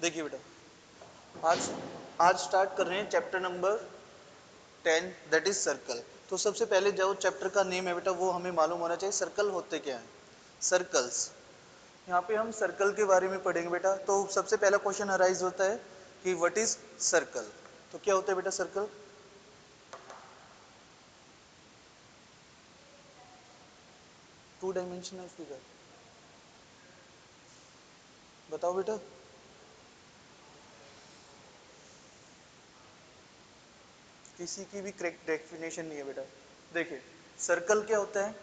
देखिए बेटा, आज आज स्टार्ट कर रहे हैं chapter number 10 that is circle. तो सबसे पहले जो चैप्टर का नेम है बेटा वो हमें मालूम होना चाहिए, सर्कल होते क्या हैं। सर्कल्स, यहाँ पे हम सर्कल के बारे में पढ़ेंगे बेटा। तो सबसे पहला क्वेश्चन अराइज होता है कि व्हाट इज सर्कल। तो क्या होता है बेटा सर्कल? Two dimensional figure. बताओ बेटा। किसी की भी करेक्ट डेफिनेशन नहीं है बेटा। देखिए सर्कल क्या होता है,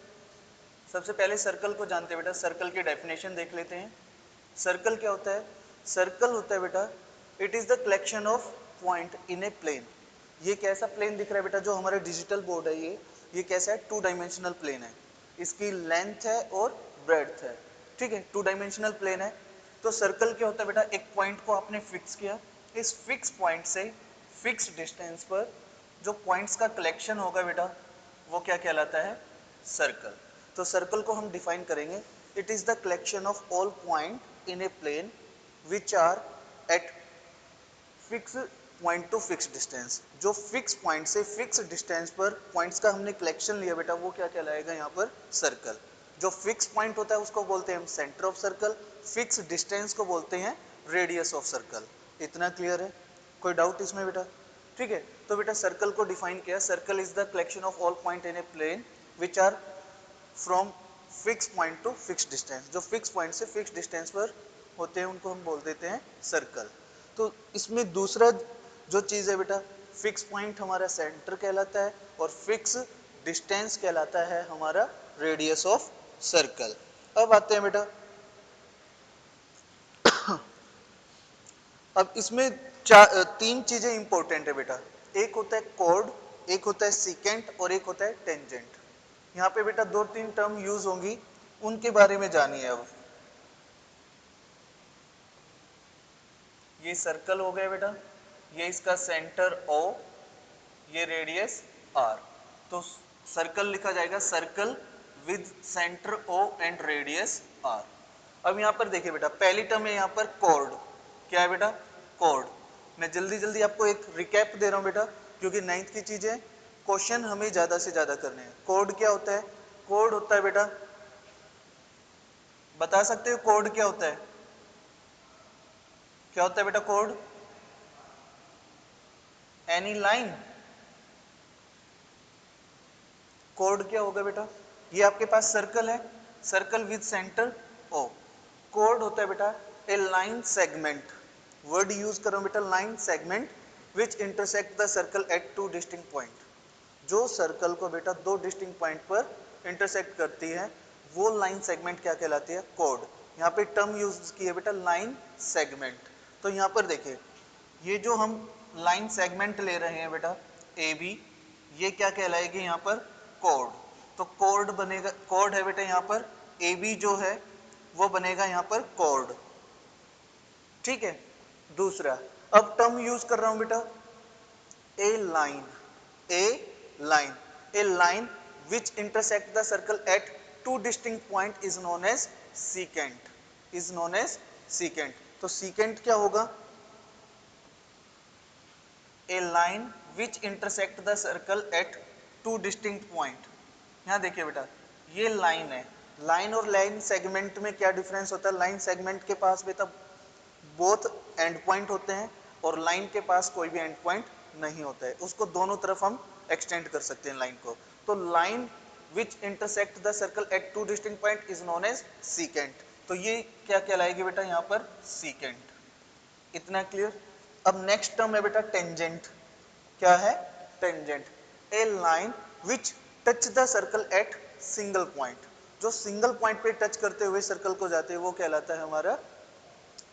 सबसे पहले सर्कल को जानते हैं बेटा। सर्कल की डेफिनेशन देख लेते हैं। सर्कल क्या होता है? सर्कल होता है बेटा, it is the collection of point in a plane. ये कैसा प्लेन दिख रहा है बेटा? जो हमारा डिजिटल बोर्ड है ये कैसा है? टू डायमेंशनल प्लेन है। इसकी लेंथ है और ब्रेड्थ है, ठीक है, टू डायमेंशनल प्लेन है। तो सर्कल क्या होता है बेटा? एक पॉइंट को आपने फिक्स किया, इस फिक्स पॉइंट से फिक्स डिस्टेंस पर जो पॉइंट्स का कलेक्शन होगा बेटा वो क्या कहलाता है? सर्कल। तो सर्कल को हम डिफाइन करेंगे, it is the collection of all point in a plane which are at fix point to fix distance. जो फिक्स पॉइंट से फिक्स डिस्टेंस पर पॉइंट्स का हमने कलेक्शन लिया बेटा वो क्या कहलाएगा यहाँ पर? सर्कल। जो फिक्स पॉइंट होता है उसको बोलते हैं हम centre of circle, fix distance को बोलते हैं रेडियस ऑफ सर्कल। इतना क्लियर है? कोई डाउट इसमें बेटा? ठीक है, तो बेटा सर्कल को डिफाइन किया, circle is the collection of all point in a plane which are from fix point to fix distance. जो फिक्स पॉइंट से फिक्स डिस्टेंस पर होते हैं उनको हम बोल देते हैं सर्कल। तो इसमें दूसरा जो चीज है बेटा, फिक्स पॉइंट हमारा सेंटर कहलाता है और फिक्स डिस्टेंस कहलाता है हमारा रेडियस ऑफ सर्कल। अब आते हैं बेटा, अब इसमें तीन चीजें इंपॉर्टेंट है बेटा। एक होता है कोड, एक होता है सीकेंट और एक होता है टेंजेंट। यहाँ पे बेटा दो तीन टर्म यूज होंगी, उनके बारे में जानिए। अब ये सर्कल हो गया बेटा, ये इसका सेंटर O, ये रेडियस R। तो सर्कल लिखा जाएगा circle with centre O and radius R। अब यहाँ पर देखिए बेटा, पहली टर्म है यहाँ पर कॉर्ड। क्या है बेटा? कॉर्ड। मैं जल्दी जल्दी आपको एक रिकैप दे रहा हूँ बेटा, क्योंकि 9th की चीजें क्वेश्चन हमें ज्यादा से ज्यादा करने हैं। कॉर्ड क्या होता है? कॉर्ड होता है बेटा, बता सकते हो कॉर्ड क्या होता है? क्या होता है बेटा कॉर्ड? Any line. कोड क्या होगा बेटा? ये आपके पास सर्कल है, सर्कल विद सेंटर ओ। कोड होता है बेटा a line segment. Word use करो बेटा, line segment which intersect the circle at two distinct point. जो सर्कल को बेटा दो डिस्टिंक्ट पॉइंट पर इंटरसेक्ट करती है वो लाइन सेगमेंट क्या कहलाती है? कोड। यहाँ पे टर्म यूज की है बेटा लाइन सेगमेंट। तो यहाँ पर देखिए, ये जो हम लाइन सेगमेंट ले रहे हैं बेटा ए बी, ये क्या कहलाएगी यहाँ पर? कोड। तो कोड बनेगा, कोड है बेटा यहाँ पर ए बी जो है वो बनेगा यहाँ पर कोड, ठीक है। दूसरा, अब टर्म यूज कर रहा हूं बेटा a line, a line, a line which intersect the circle at two distinct point is known as secant, is known as secant. तो सीकेंट क्या होगा? A line which intersect the circle at two distinct point. यहाँ देखिए बेटा, ये line है। Line और line segment में क्या डिफरेंस होता है? लाइन सेगमेंट के पास बेटा बोथ एंड पॉइंट होते हैं और लाइन के पास कोई भी एंड पॉइंट नहीं होता है, उसको दोनों तरफ हम एक्सटेंड कर सकते हैं लाइन को। तो line which intersect the circle at two distinct point is known as secant. तो ये क्या कहलाएगी बेटा यहाँ पर? सीकेंट। इतना क्लियर? अब नेक्स्ट टर्म है बेटा टेंजेंट। क्या है? Tangent, A line which touch the circle at single point. जो सिंगल पॉइंट पे टच करते हुए सर्कल को जाते हैं वो कहलाता है हमारा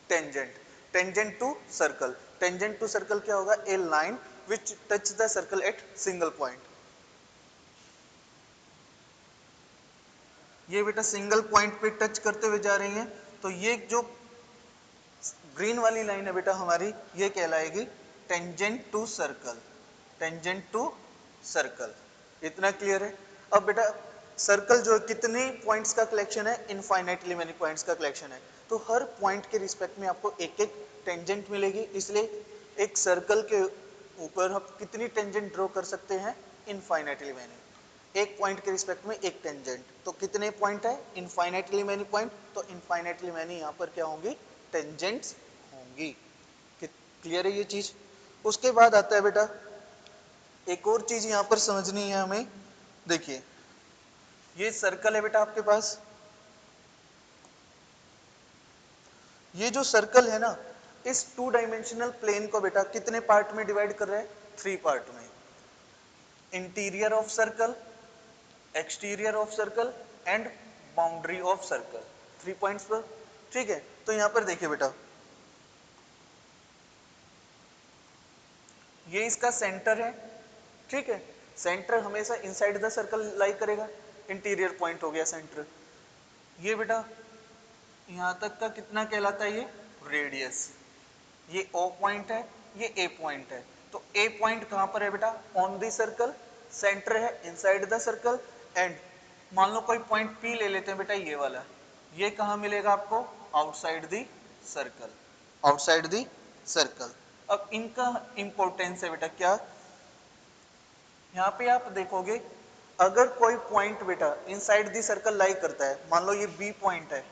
tangent. Tangent to circle, tangent to circle क्या होगा? A line which touch the circle at single point. ये बेटा सिंगल पॉइंट पे टच करते हुए जा रही है, तो ये जो ग्रीन वाली लाइन है बेटा हमारी, ये कहलाएगी tangent to circle, tangent to circle. इतना क्लियर है? अब बेटा सर्कल जो कितने पॉइंट्स का कलेक्शन है? इनफाइनाइटली मेनी पॉइंट्स का कलेक्शन है। तो हर पॉइंट के रिस्पेक्ट में आपको एक एक टेंजेंट मिलेगी, इसलिए एक सर्कल के ऊपर हम कितनी टेंजेंट ड्रॉ कर सकते हैं, इनफाइनाइटली मैनी। एक पॉइंट के रिस्पेक्ट में एक टेंजेंट, तो कितने पॉइंट है, इनफाइनाइटली मैनी पॉइंट, तो इनफाइनाइटली मैनी यहाँ पर क्या होंगी, टेंजेंट्स होंगी। क्लियर है ये चीज। उसके बाद आता है बेटा एक और चीज यहाँ पर समझनी है हमें। देखिए ये सर्कल है बेटा आपके पास, ये जो सर्कल है ना, इस टू डायमेंशनल प्लेन को बेटा कितने पार्ट में डिवाइड कर रहे हैं, 3 पार्ट में। Interior of circle, exterior of circle and boundary of circle, 3 points पर। ठीक है, तो यहां पर देखिए बेटा, ये इसका सेंटर है। ठीक है, सेंटर हमेशा इनसाइड द सर्कल लाई करेगा, इंटीरियर पॉइंट हो गया सेंटर। ये बेटा यहां तक का कितना कहलाता है, ये रेडियस। ये O पॉइंट है, ये A पॉइंट है। तो A पॉइंट कहां पर है बेटा, ऑन द सर्कल, सेंटर है इनसाइड द सर्कल, एंड मान लो कोई पॉइंट P ले लेते हैं बेटा, ये वाला, ये कहां मिलेगा आपको, outside the circle, outside the circle. अब इनका इंपॉर्टेंस है बेटा क्या, यहाँ पे आप देखोगे अगर कोई पॉइंट बेटा इनसाइड द सर्कल लाई करता है, मान लो ये B पॉइंट है,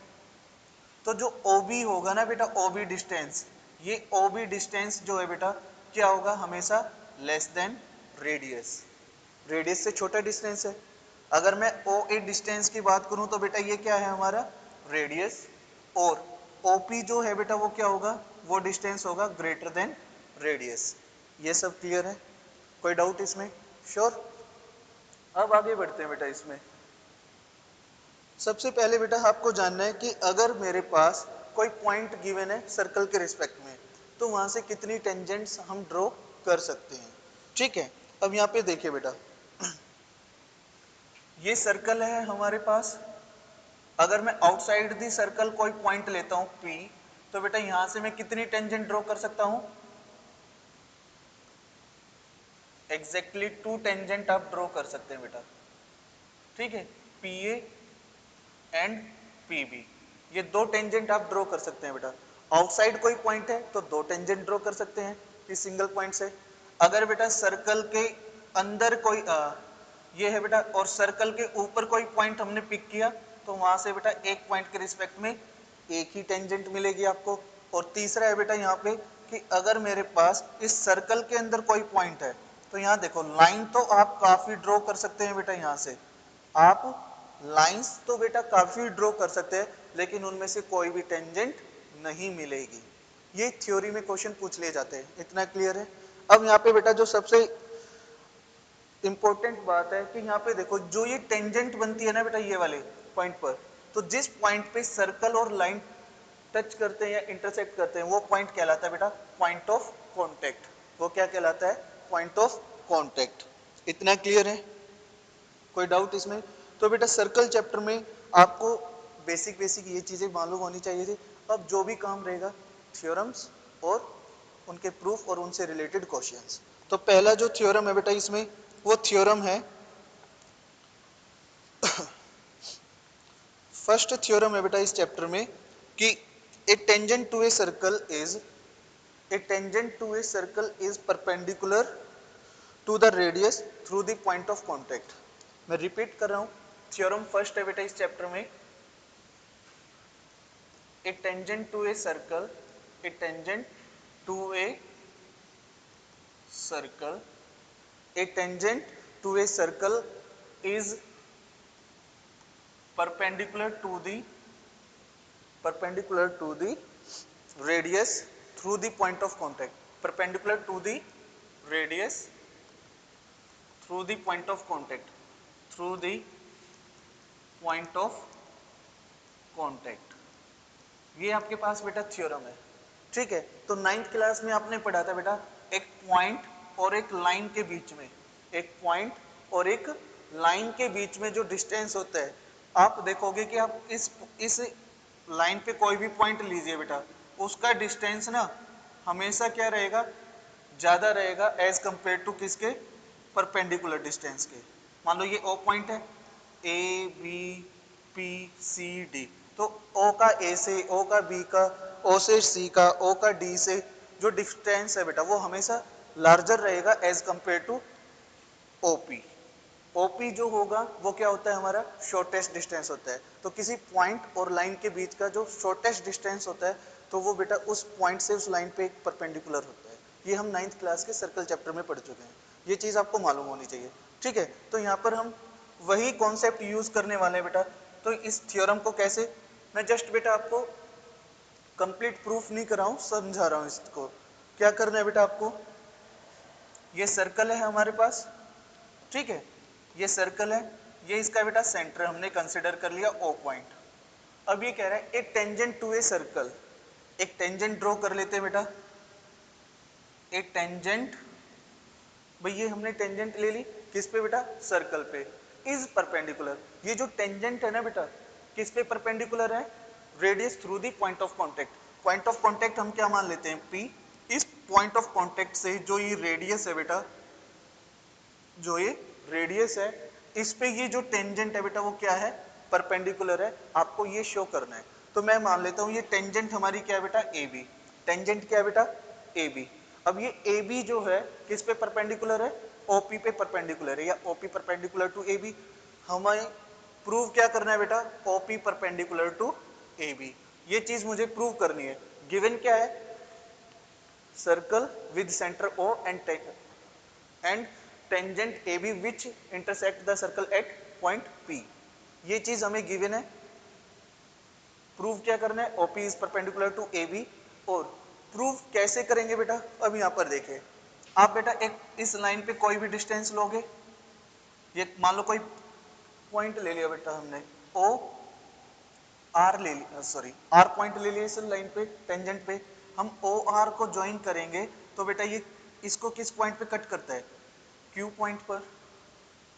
तो जो OB होगा ना बेटा, OB डिस्टेंस, ये OB डिस्टेंस जो है बेटा क्या होगा, हमेशा लेस देन रेडियस, रेडियस से छोटा डिस्टेंस है। अगर मैं OA डिस्टेंस की बात करूं तो बेटा ये क्या है हमारा, रेडियस, और OP जो है बेटा वो क्या होगा, वो डिस्टेंस होगा ग्रेटर देन रेडियस। ये सब क्लियर है, कोई डाउट इसमें, श्योर। अब आगे बढ़ते हैं बेटा इसमें। सबसे पहले बेटा आपको जानना है कि अगर मेरे पास कोई पॉइंट गिवन है सर्कल के रिस्पेक्ट में, तो वहां से कितनी टेंजेंट्स हम ड्रॉ कर सकते हैं। ठीक है, अब यहाँ पे देखिए बेटा, ये सर्कल है हमारे पास। अगर मैं आउटसाइड दी सर्कल कोई पॉइंट लेता हूं P, तो बेटा यहां से मैं कितनी टेंजेंट ड्रॉ कर सकता हूं, एग्जैक्टली 2 टेंजेंट आप ड्रॉ कर सकते हैं बेटा। ठीक है, PA एंड PB, ये 2 टेंजेंट आप ड्रॉ कर सकते हैं बेटा। आउटसाइड कोई पॉइंट है तो 2 टेंजेंट ड्रॉ कर सकते हैं इस सिंगल पॉइंट से। अगर बेटा सर्कल के अंदर कोई ये है बेटा, और सर्कल के ऊपर कोई पॉइंट हमने पिक किया, तो वहां से बेटा एक पॉइंट के रिस्पेक्ट में एक ही टेंजेंट मिलेगी आपको। और तीसरा है बेटा यहाँ पे कि अगर मेरे पास इस सर्कल के अंदर कोई पॉइंट है, तो यहाँ देखो लाइन तो आप काफी ड्रॉ कर सकते हैं बेटा। यहाँ से आप लाइंस तो बेटा काफी ड्रॉ कर सकते हैं, लेकिन उनमें से कोई भी टेंजेंट नहीं मिलेगी। ये थ्योरी में क्वेश्चन पूछ लिए जाते हैं, इतना क्लियर है। अब यहाँ पे बेटा जो सबसे इंपॉर्टेंट बात है कि यहाँ पे देखो जो ये टेंजेंट बनती है ना बेटा, ये वाले पॉइंट पर, तो जिस पॉइंट पे सर्कल और लाइन टच करते हैं या इंटरसेक्ट करते हैं, वो पॉइंट कहलाता है बेटा पॉइंट ऑफ कॉन्टेक्ट। वो क्या कहलाता है, पॉइंट ऑफ कॉन्टेक्ट। इतना क्लियर है, कोई डाउट इसमें। तो बेटा सर्कल चैप्टर में आपको बेसिक बेसिक ये चीजें मालूम होनी चाहिए थी। अब जो भी काम रहेगा, थ्योरम्स और उनके प्रूफ और उनसे रिलेटेड क्वेश्चंस। तो पहला जो थ्योरम है बेटा इसमें, वो थ्योरम है, फर्स्ट थ्योरम है बेटा इस चैप्टर में कि a tangent to a circle is, a tangent to a circle is perpendicular to the radius through the point of contact. मैं रिपीट कर रहा हूं, थ्योरम फर्स्ट है बेटा इस चैप्टर में, a tangent to a circle, a tangent to a circle, a tangent to a circle is perpendicular to the radius through the point of contact, perpendicular to the radius through the point of contact, through the point of contact। ये आपके पास बेटा theorem है। ठीक है, तो 9th class में आपने पढ़ा था बेटा एक पॉइंट और एक लाइन के बीच में, एक पॉइंट और एक लाइन के बीच में जो डिस्टेंस होता है, आप देखोगे कि आप इस लाइन पे कोई भी पॉइंट लीजिए बेटा, उसका डिस्टेंस ना हमेशा क्या रहेगा, ज्यादा रहेगा एज कंपेयर टू किसके, परपेंडिकुलर डिस्टेंस के। मान लो ये O पॉइंट है, A B P C D, तो ओ का ए से, ओ का बी का, ओ से सी का, ओ का डी से जो डिस्टेंस है बेटा वो हमेशा लार्जर रहेगा as compare to OP. OP जो होगा वो क्या होता है, हमारा शॉर्टेस्ट डिस्टेंस होता है। तो किसी पॉइंट और लाइन के बीच का जो शॉर्टेस्ट डिस्टेंस होता है तो वो बेटा उस पॉइंट से उस लाइन पे एक परपेंडिकुलर होता है। ये हम 9th क्लास के सर्कल चैप्टर में पढ़ चुके हैं, ये चीज आपको मालूम होनी चाहिए। ठीक है, तो यहाँ पर हम वही कॉन्सेप्ट यूज करने वाले हैं बेटा। तो इस थ्योरम को कैसे, मैं जस्ट बेटा आपको कंप्लीट प्रूफ नहीं कर रहा हूँ, समझा रहा हूँ इसको। क्या करना है बेटा आपको, ये सर्कल है हमारे पास, ठीक है, ये सर्कल है, ये इसका बेटा सेंटर हमने कंसिडर कर लिया ओ पॉइंट। अब ये कह रहा है एक टेंजेंट टू ए सर्कल, एक टेंजेंट ड्रॉ कर लेते हैं बेटा। एक टेंजेंट, भाई ये हमने टेंजेंट ले ली किस पे बेटा, सर्कल पे, इज परपेंडिकुलर। ये जो टेंजेंट है ना बेटा किस पे परपेंडिकुलर है, radius through the point of contact. Point of contact हम क्या मान लेते हैं, पी। इस पॉइंट ऑफ कांटेक्ट से जो ये रेडियस है बेटा, जो ये रेडियस है, इस पे ये जो टेंजेंट है बेटा वो क्या है, परपेंडिकुलर है। आपको ये शो करना है। तो मैं मान लेता हूं ये टेंजेंट हमारी क्या है बेटा, ए बी। टेंजेंट क्या है बेटा, ए बी। अब ये ए बी जो है किस पे परपेंडिकुलर है, ओपी पे परपेंडिकुलर है, या OP perpendicular to A B. हमें प्रूव क्या करना है बेटा, OP perpendicular to A B. ये चीज मुझे प्रूव करनी है। गिवन क्या है, circle with centre O and tangent A B which intersect the circle at point P. ये चीज हमें गिवन है। प्रूव क्या करना है, OP is perpendicular to A B. और प्रूव कैसे करेंगे बेटा, अब यहां पर देखिए आप बेटा, एक इस लाइन पे कोई भी डिस्टेंस लोगे, ये मान लो कोई पॉइंट ले लिया बेटा हमने, ओ आर ले लिया, सॉरी आर पॉइंट ले लिया इस लाइन पे टेंजेंट पे। हम ओ आर को ज्वाइन करेंगे तो बेटा ये इसको किस पॉइंट पे कट करता है, क्यू पॉइंट पर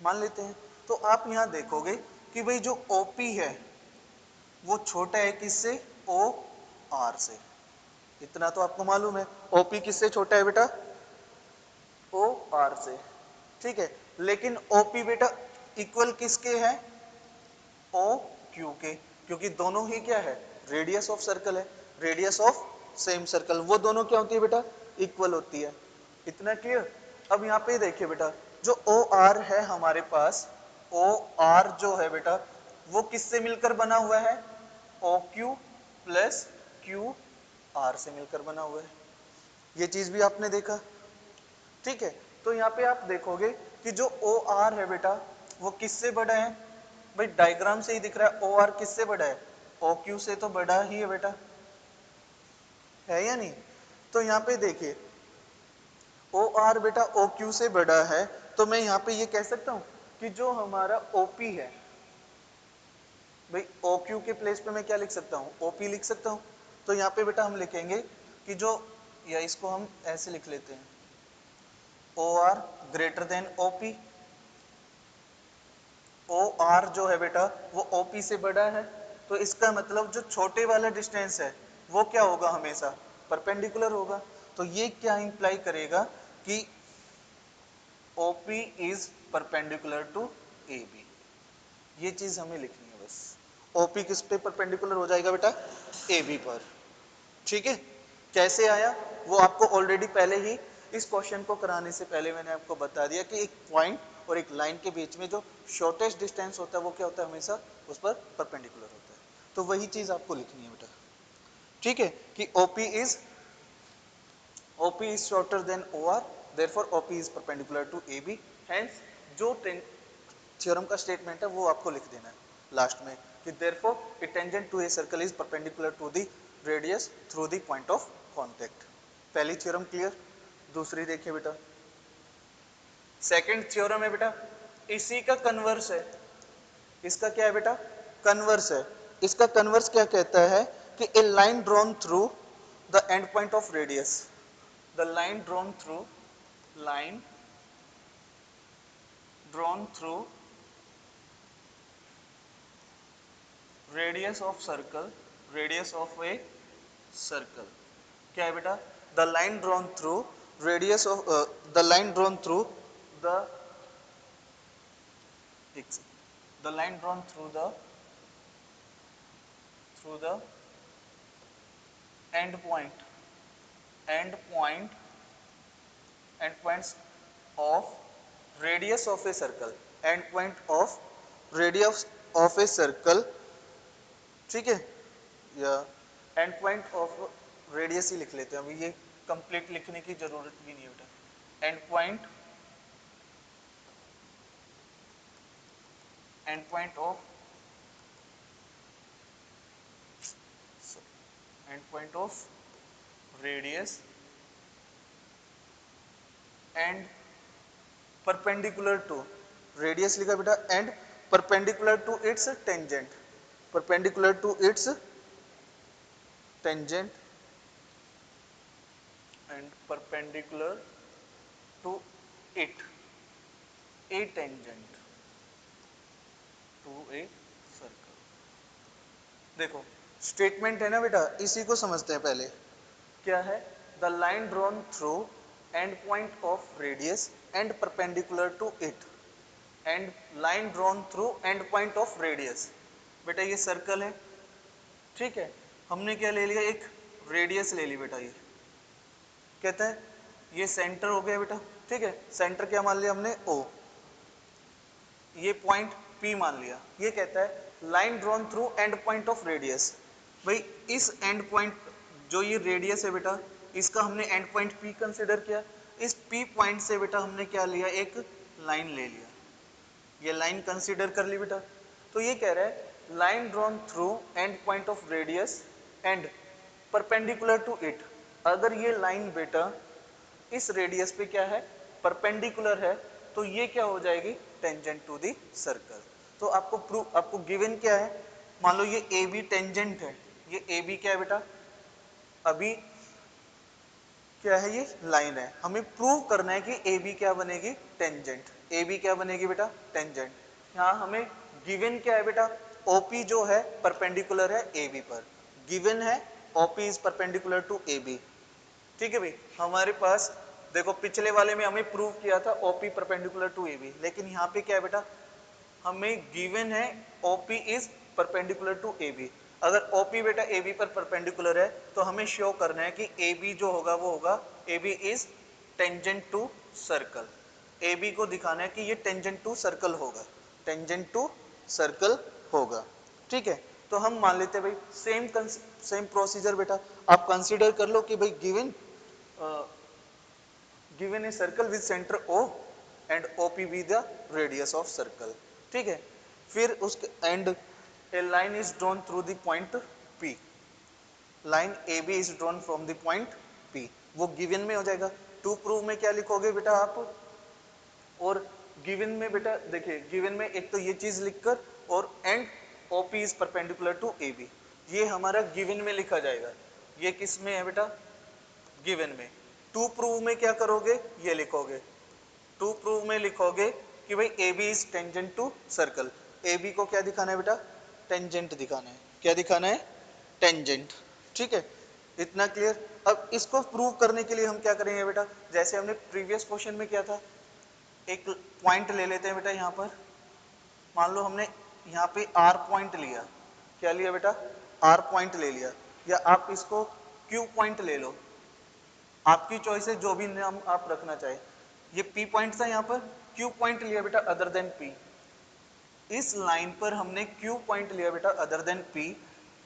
मान लेते हैं। तो आप यहां देखोगे कि भाई जो ओपी है वो छोटा है किससे, ओ आर से। इतना तो आपको मालूम है, ओपी किससे छोटा है बेटा, ओ आर से। ठीक है, लेकिन ओपी बेटा इक्वल किसके है, ओ क्यू के, क्योंकि दोनों ही क्या है, रेडियस ऑफ सर्कल है, रेडियस ऑफ सेम सर्कल, वो दोनों क्या होती है बेटा, इक्वल होती है। इतना क्लियर। अब यहाँ पे देखिए बेटा, जो ओ आर है हमारे पास, ओ आर जो है बेटा वो किससे मिलकर बना हुआ है, O Q plus Q R से मिलकर बना हुआ है। ये चीज भी आपने देखा, ठीक है। तो यहाँ पे आप देखोगे कि जो ओ आर है बेटा वो किससे बड़ा है, भाई डायग्राम से ही दिख रहा है, ओ आर किससे बड़ा है, ओ क्यू से तो बड़ा ही है बेटा, है या नहीं। तो यहाँ पे देखिए ओ आर बेटा ओ क्यू से बड़ा है, तो मैं यहाँ पे ये कह सकता हूँ कि जो हमारा ओपी है, भाई ओ क्यू के प्लेस पे मैं क्या लिख सकता हूँ, ओपी लिख सकता हूँ। तो यहाँ पे बेटा हम लिखेंगे कि जो, या इसको हम ऐसे लिख लेते हैं, O R greater than OP. O R जो है बेटा वो ओपी से बड़ा है, तो इसका मतलब जो छोटे वाला डिस्टेंस है वो क्या होगा, हमेशा परपेंडिकुलर होगा। तो ये क्या इंप्लाई करेगा कि OP is perpendicular to A B. ये चीज हमें लिखनी है बस। ओपी किस पे परपेंडिकुलर हो जाएगा बेटा, ए बी पर। ठीक है, कैसे आया वो आपको ऑलरेडी पहले ही इस क्वेश्चन को कराने से पहले मैंने आपको बता दिया कि एक पॉइंट और एक लाइन के बीच में जो शॉर्टेस्ट डिस्टेंस होता है वो क्या होता है, हमेशा उस पर परपेंडिकुलर होता है। तो वही चीज आपको लिखनी है बेटा, ठीक है, कि OP is shorter than OR, therefore OP is perpendicular to AB। Hence जो थ्योरम का स्टेटमेंट है वो आपको लिख देना है लास्ट में कि therefore a tangent to a circle is perpendicular to the radius through the point of contact। पहली थ्योरम क्लियर। दूसरी देखिए बेटा, सेकंड थ्योरम है बेटा, इसी का कन्वर्स है। इसका क्या है बेटा, कन्वर्स है। इसका कन्वर्स क्या कहता है कि a line drawn through the end point of radius, the line drawn through, line drawn through radius of circle, radius of a circle, क्या है बेटा, the line drawn through radius of the line drawn through the the line drawn through the through the end point and points of radius of a circle, and point of radius of a circle, ठीक है, या and point of radius ही लिख लेते हैं, अभी ये complete लिखने की जरूरत भी नहीं है बेटा। End point of radius and perpendicular to, radius लिखा बेटा, and perpendicular to its tangent, perpendicular to its tangent and perpendicular to it a tangent to a circle. देखो स्टेटमेंट है ना बेटा, इसी को समझते हैं पहले। क्या है? The line drawn through end point of radius and perpendicular to it, and line drawn through end point of radius. बेटा ये सर्कल है, ठीक है, हमने क्या ले लिया, एक रेडियस ले ली बेटा, ये कहता है ये सेंटर हो गया बेटा, ठीक है, सेंटर क्या मान लिया हमने, ओ, ये पॉइंट P मान लिया। ये कहता है line drawn through end point of radius, भाई इस एंड पॉइंट जो ये रेडियस है बेटा, इसका हमने एंड पॉइंट P कंसिडर किया, इस P पॉइंट से बेटा हमने क्या लिया, एक लाइन ले लिया, ये लाइन कंसिडर कर ली बेटा। तो ये कह रहा है line drawn through end point of radius and perpendicular to it, अगर ये लाइन बेटा इस रेडियस पे क्या है, परपेंडिकुलर है, तो ये क्या हो जाएगी, टेंजेंट टू दी सर्कल। तो आपको गिवन क्या है, मान लो ये ए बी टेंजेंट है, ये ए बी क्या है बेटा, अभी क्या है, ये लाइन है, हमें प्रूव करना है कि ए बी क्या बनेगी, टेंजेंट, ए बी क्या बनेगी बेटा, टेंजेंट। यहाँ हमें गिवन क्या है बेटा, ओपी जो है परपेंडिकुलर है ए बी पर, गिवन है OP is perpendicular to A B, ठीक है भाई। हमारे पास देखो पिछले वाले में हमें प्रूव किया था OP perpendicular to A B, लेकिन यहाँ पे क्या है बेटा, हमें गिवन है OP is perpendicular to A B. अगर ओपी बेटा ए बी पर परपेंडिकुलर है तो हमें शो करना है कि ए बी जो होगा वो होगा A B is tangent to circle, A B को दिखाना है कि ये टेंजेंट टू सर्कल होगा, टेंजेंट टू सर्कल होगा, ठीक है। तो हम मान लेते हैं भाई सेम प्रोसीजर बेटा, आप कंसीडर कर लो कि भाई given A circle with centre O and OP with the radius of circle, ठीक है। फिर उसके and A line is drawn through the point P, line AB is drawn from the point P, वो given में हो जाएगा। To prove में क्या लिखोगे बेटा आप, और गिवन में बेटा देखिए, गिवन में एक तो ये चीज लिखकर और and OP is perpendicular to AB, ये हमारा गिवन में लिखा जाएगा। ये किस में है बेटा, गिवन में। टू प्रूव में क्या करोगे, ये लिखोगे, टू प्रूव में लिखोगे कि भाई A B is tangent to circle, A B को क्या दिखाना है बेटा, टेंजेंट दिखाना है, क्या दिखाना है, टेंजेंट, ठीक है। इतना क्लियर। अब इसको प्रूव करने के लिए हम क्या करेंगे बेटा, जैसे हमने प्रीवियस क्वेश्चन में किया था, एक पॉइंट ले लेते हैं बेटा, यहाँ पर मान लो हमने यहाँ पे आर पॉइंट लिया, क्या लिया बेटा, आर पॉइंट ले लिया, या आप इसको क्यू पॉइंट ले लो, आपकी चॉइस है, जो भी नाम आप रखना चाहे। ये पी पॉइंट था, यहाँ पर क्यू पॉइंट लिया बेटा अदर देन पी, इस लाइन पर हमने क्यू पॉइंट लिया बेटा अदर देन पी,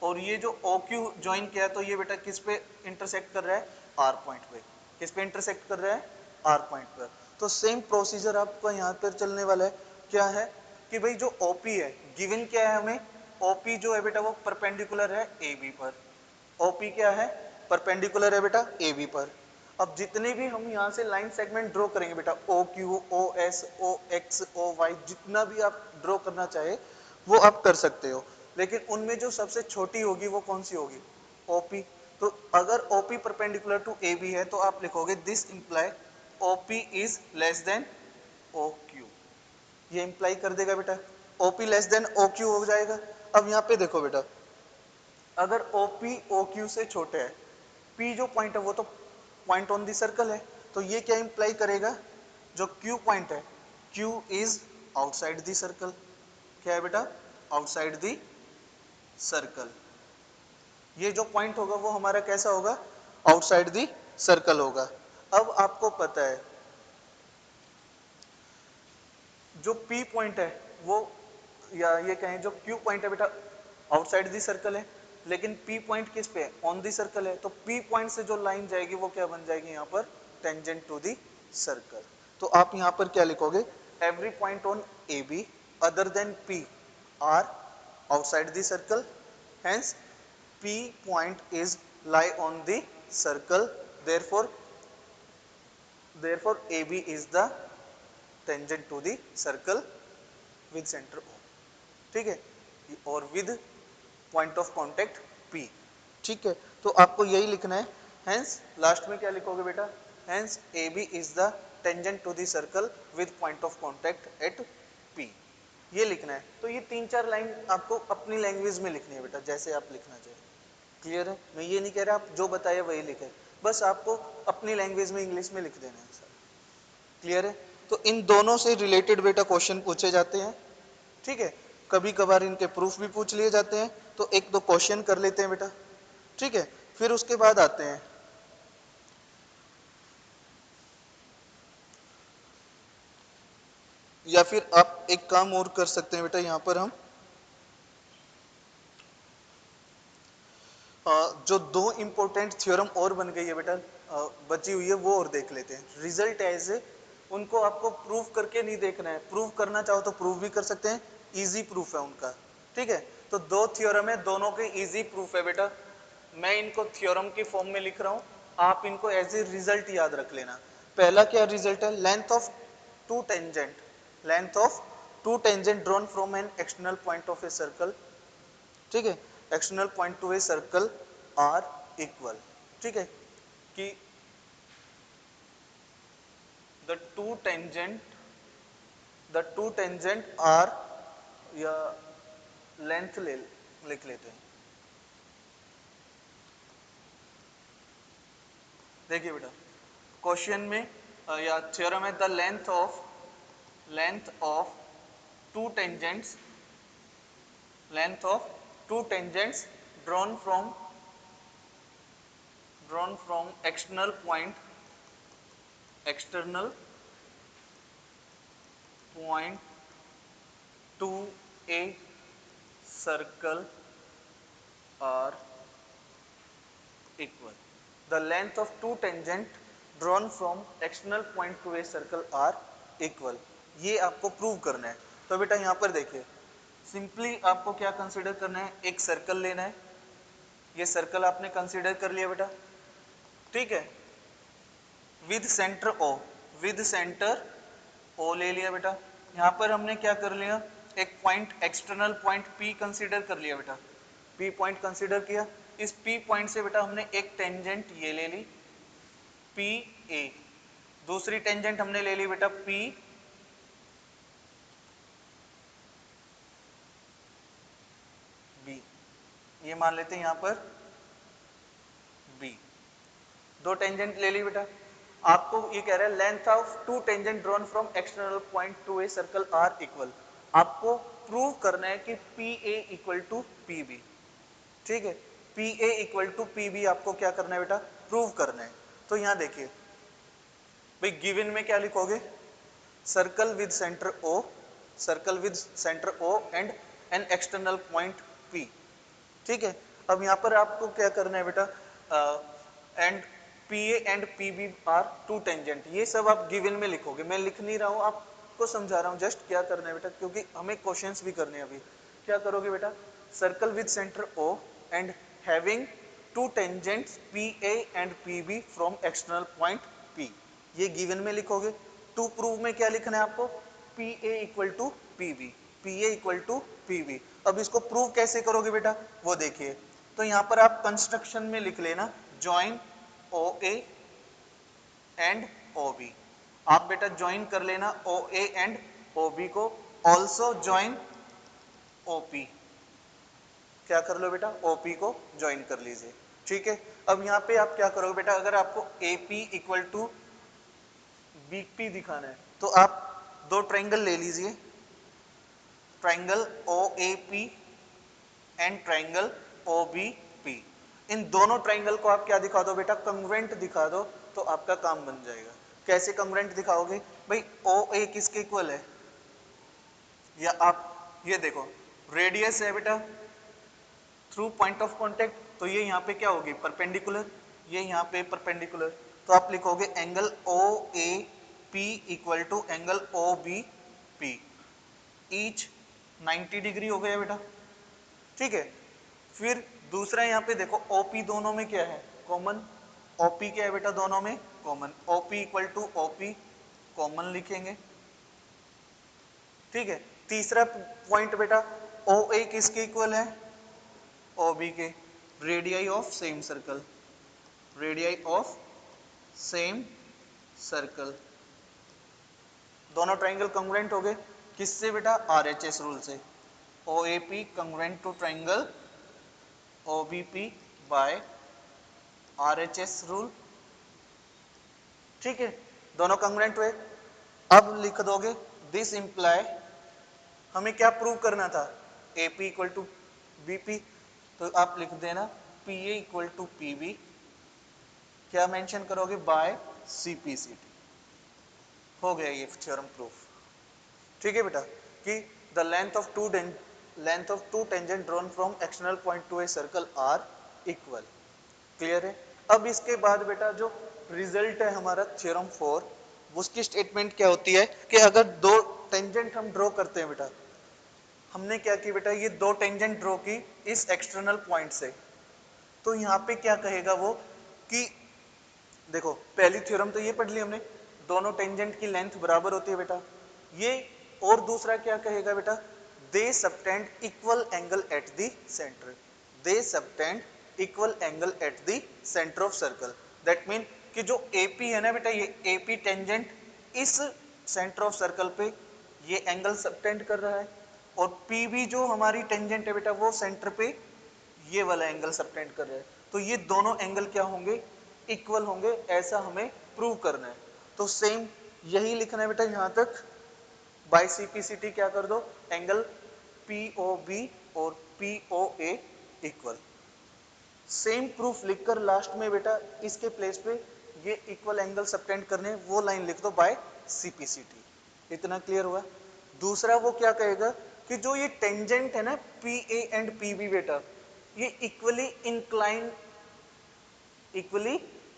और ये जो ओ क्यू ज्वाइन किया तो ये बेटा किस पे इंटरसेक्ट कर रहा है, आर पॉइंट पे, किस पे इंटरसेक्ट कर रहा है, आर पॉइंट पर। तो सेम प्रोसीजर आपका यहाँ पर चलने वाला है, क्या है कि भाई जो ओपी है, गिवन क्या है हमें, ओपी जो है बेटा वो परपेंडिकुलर है ए बी पर, ओपी क्या है, परपेंडिकुलर है बेटा ए बी पर। अब जितने भी हम यहाँ से लाइन सेगमेंट ड्रॉ करेंगे बेटा, ओ क्यू, ओ एस, ओ एक्स, ओ वाई, जितना भी आप ड्रॉ करना चाहे वो आप कर सकते हो, लेकिन उनमें जो सबसे छोटी होगी वो कौन सी होगी, ओपी। तो अगर OP perpendicular to A B है तो आप लिखोगे this imply OP is less than O Q, ये इंप्लाई कर देगा बेटा, OP less than O Q हो जाएगा। अब यहाँ पे देखो बेटा, अगर OP OQ से छोटे है, P जो पॉइंट है वो तो पॉइंट ऑन दी सर्कल है, तो ये क्या इंप्लाई करेगा, जो Q पॉइंट है, Q is outside the circle, क्या है बेटा, आउटसाइड दी सर्कल, ये जो पॉइंट होगा वो हमारा कैसा होगा, आउटसाइड दी सर्कल होगा। अब आपको पता है जो P पॉइंट है वो, या ये कहें जो Q पॉइंट है बेटा, आउटसाइड दी सर्कल है, लेकिन P पॉइंट किस पे है, ऑन दी सर्कल है। तो P पॉइंट से जो लाइन जाएगी वो क्या बन जाएगी यहाँ पर, टेंजेंट टू दी सर्कल। तो आप यहाँ पर क्या लिखोगे, every point on AB other than P are outside the circle, hence P point is lie on the circle, therefore AB is the tangent to the circle with center O, ठीक है, और with point of contact P, ठीक है। तो आपको यही लिखना है, hence लास्ट में क्या लिखोगे बेटा, hence AB is the tangent to the circle with point of contact at P, ये लिखना है। तो ये 3-4 लाइन आपको अपनी लैंग्वेज में लिखनी है बेटा, जैसे आप लिखना चाहें। क्लियर है, मैं ये नहीं कह रहा आप जो बताया वही लिखे, बस आपको अपनी लैंग्वेज में इंग्लिश में लिख देना है सर। क्लियर है, तो इन दोनों से रिलेटेड बेटा क्वेश्चन पूछे जाते हैं, ठीक है। कभी कभार इनके प्रूफ भी पूछ लिए जाते हैं, तो एक दो क्वेश्चन कर लेते हैं बेटा, ठीक है। फिर उसके बाद आते हैं या फिर आप एक काम और कर सकते हैं बेटा, यहाँ पर हम जो दो इंपॉर्टेंट थ्योरम और बन गई है बेटा, बची हुई है, वो और देख लेते हैं। रिजल्ट एज उनको आपको प्रूव करके नहीं देखना है, प्रूव करना चाहो तो प्रूव भी कर सकते हैं, इजी प्रूफ है उनका, ठीक है। तो दो थ्योरम है, दोनों के इजी प्रूफ है बेटा, मैं इनको थ्योरम की फॉर्म में लिख रहा हूं, आप इनको एज ए रिजल्ट याद रख लेना। पहला क्या रिजल्ट है, length of two tangent, length of two tangent drawn from an external point of a circle, ठीक है, external point to a circle are equal, ठीक है, कि द टू टेंजेंट आर, या लेंथ लिख लेते हैं। देखिए बेटा क्वेश्चन में या थ्योरम है, the length of two tangents, length of two tangents drawn from external point to a circle are equal, the length of two tangent drawn from external point to a circle are equal, ये आपको prove करना है। तो बेटा यहाँ पर देखिए, simply आपको क्या कंसीडर करना है, एक सर्कल लेना है, ये सर्कल आपने कंसीडर कर लिया बेटा, ठीक है, with centre O, with centre O ले लिया बेटा। यहाँ पर हमने क्या कर लिया, एक point external point P consider कर लिया बेटा, P पॉइंट कंसीडर किया, इस P पॉइंट से बेटा हमने एक टेंजेंट ये ले ली पी ए, दूसरी टेंजेंट हमने ले ली बेटा पी बी, ये मान लेते हैं यहाँ पर बी, दो टेंजेंट ले ली बेटा। आपको ये कह रहा है length of two tangent drawn from external point to a circle are equal, आपको प्रूव करना है कि P A equal to P B, ठीक है, P A equal to P B आपको क्या करना है बेटा, प्रूव करना है। तो यहाँ देखिए भाई गिवन में क्या लिखोगे, circle with centre O, circle with centre O and an external point P, ठीक है। अब यहाँ पर आपको क्या करना है बेटा, and P A and P B are two tangent, ये सब आप गिवन में लिखोगे, मैं लिख नहीं रहा हूँ, आपको समझा रहा हूँ जस्ट क्या करना है बेटा, क्योंकि हमें क्वेश्चंस भी करने हैं अभी। क्या करोगे बेटा, circle with centre O and having two tangents P A and P B from external point P, ये गिवन में लिखोगे। टू प्रूव में क्या लिखना है आपको, P A equal to P B, P A equal to P B. अब इसको प्रूव कैसे करोगे बेटा, वो देखिए, तो यहाँ पर आप कंस्ट्रक्शन में लिख लेना, join O A and O B, आप बेटा ज्वाइन कर लेना O A and O B को, ऑल्सो ज्वाइन ओ पी, क्या कर लो बेटा, ओ पी को ज्वाइन कर लीजिए, ठीक है। अब यहाँ पे आप क्या करोगे बेटा, अगर आपको A P equal to B P दिखाना है तो आप दो ट्रायंगल ले लीजिए, triangle O A P and triangle O B P, इन दोनों ट्राइंगल को आप क्या दिखा दो बेटा, कंग्रुएंट दिखा दो, तो आपका काम बन जाएगा। कैसे कंग्रुएंट दिखाओगे भाई, ओ ए किसके इक्वल है, या आप ये देखो रेडियस है बेटा थ्रू पॉइंट ऑफ कांटेक्ट, तो ये यहाँ पे क्या होगी परपेंडिकुलर, ये यहाँ पे परपेंडिकुलर, तो आप लिखोगे angle O A P equal to angle O B P, each 90 degree हो गया बेटा, ठीक है। फिर दूसरा यहाँ पे देखो ओपी दोनों में क्या है कॉमन, ओपी क्या है बेटा दोनों में common, OP equal to OP common लिखेंगे, ठीक है। तीसरा पॉइंट बेटा ओ ए किसके इक्वल है, ओ बी के, radii of same circle, radii of same circle, दोनों ट्राइंगल कंग्रुएंट हो गए, किससे बेटा आरएचएस रूल से, O A P congruent to triangle O B P by RHS rule, ठीक है, दोनों कंग्रुएंट हुए। अब लिख दोगे दिस इंप्लाई, हमें क्या प्रूव करना था, A P equal to B P, तो आप लिख देना P A equal to P B, क्या मेंशन करोगे by C P C T, हो गया ये थ्योरम प्रूफ, ठीक है बेटा, कि the length of two tangent drawn from external point to a circle are equal, clear है। अब इसके बाद बेटा जो रिजल्ट है हमारा थ्योरम 4, उसकी स्टेटमेंट क्या होती है कि अगर दो टेंजेंट हम ड्रॉ करते हैं बेटा, हमने क्या की बेटा ये दो टेंजेंट ड्रॉ की इस एक्सटर्नल पॉइंट से, तो यहाँ पे क्या कहेगा वो कि देखो पहली थ्योरम तो ये पढ़ ली हमने, दोनों टेंजेंट की लेंथ बराबर होती है बेटा, ये और दूसरा क्या कहेगा बेटा, they subtend equal angle at the centre, they subtend equal angle at the centre of circle, that mean कि जो एपी है ना बेटा, ये एपी टेंजेंट इस सेंटर ऑफ सर्कल पे ये एंगल सबटेंड कर रहा है, और पीबी जो हमारी टेंजेंट है बेटा वो सेंटर पे ये वाला एंगल सबटेंड कर रहा है, तो ये दोनों एंगल क्या होंगे इक्वल होंगे, ऐसा हमें प्रूव करना है। तो सेम यही लिखना है बेटा यहाँ तक, बाय सीपीसीटी क्या कर दो, एंगल पीओबी और पीओए इक्वल, सेम प्रूफ लिखकर लास्ट में बेटा इसके प्लेस पे ये इक्वल एंगल सबटेंड करने वो लाइन लिख दो बाय सीपीसीटी, इतना क्लियर हुआ। दूसरा वो क्या कहेगा कि जो ये टेंजेंट है ना P A and P B बेटा, ये equally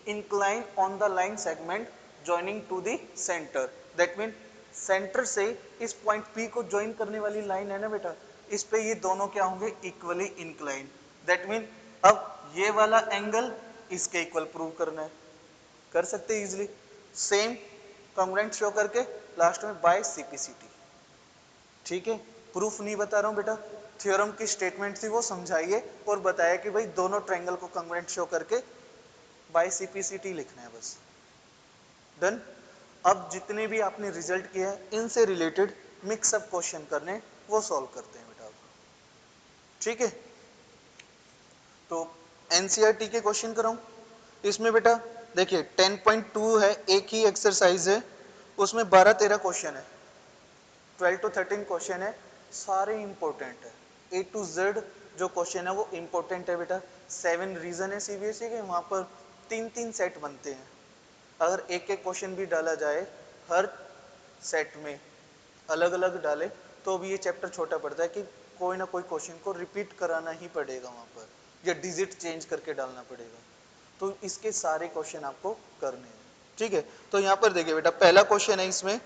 incline on the line segment joining to the centre, that mean centre से इस पॉइंट पी को ज्वाइन करने वाली लाइन है ना बेटा, इस पे ये दोनों क्या होंगे इक्वली इंक्लाइन, दैट मीन अब ये वाला एंगल इसके इक्वल प्रूव करना है, कर सकते इजिली, सेम कॉन्ग्रुएंट शो करके लास्ट में बाय सीपीसीटी, ठीक है। प्रूफ नहीं बता रहा हूं बेटा, थ्योरम की स्टेटमेंट थी वो समझाइए और बताया कि भाई दोनों ट्रायंगल को कॉन्ग्रुएंट शो करके बाय सीपीसीटी लिखना है बस, डन। अब जितने भी आपने रिजल्ट किया है इनसे रिलेटेड मिक्सअप क्वेश्चन करने वो सॉल्व करते हैं बेटा, ठीक है। तो एनसीईआरटी के क्वेश्चन कराऊं, इसमें बेटा देखिए 10.2 है, एक ही एक्सरसाइज है, उसमें 12-13 क्वेश्चन है, 12 to 13 क्वेश्चन है, सारे इंपॉर्टेंट है, ए टू जेड जो क्वेश्चन है वो इंपॉर्टेंट है बेटा। 7 रीजन है सीबीएसई के, वहां पर 3-3 सेट बनते हैं, अगर एक एक क्वेश्चन भी डाला जाए हर सेट में अलग अलग डाले तो भी ये चैप्टर छोटा पड़ता है कि कोई ना कोई क्वेश्चन को रिपीट कराना ही पड़ेगा वहां पर, या डिजिट चेंज करके डालना पड़ेगा, तो इसके सारे क्वेश्चन आपको करने हैं, ठीक है। तो यहाँ पर देखिए बेटा पहला क्वेश्चन है इसमें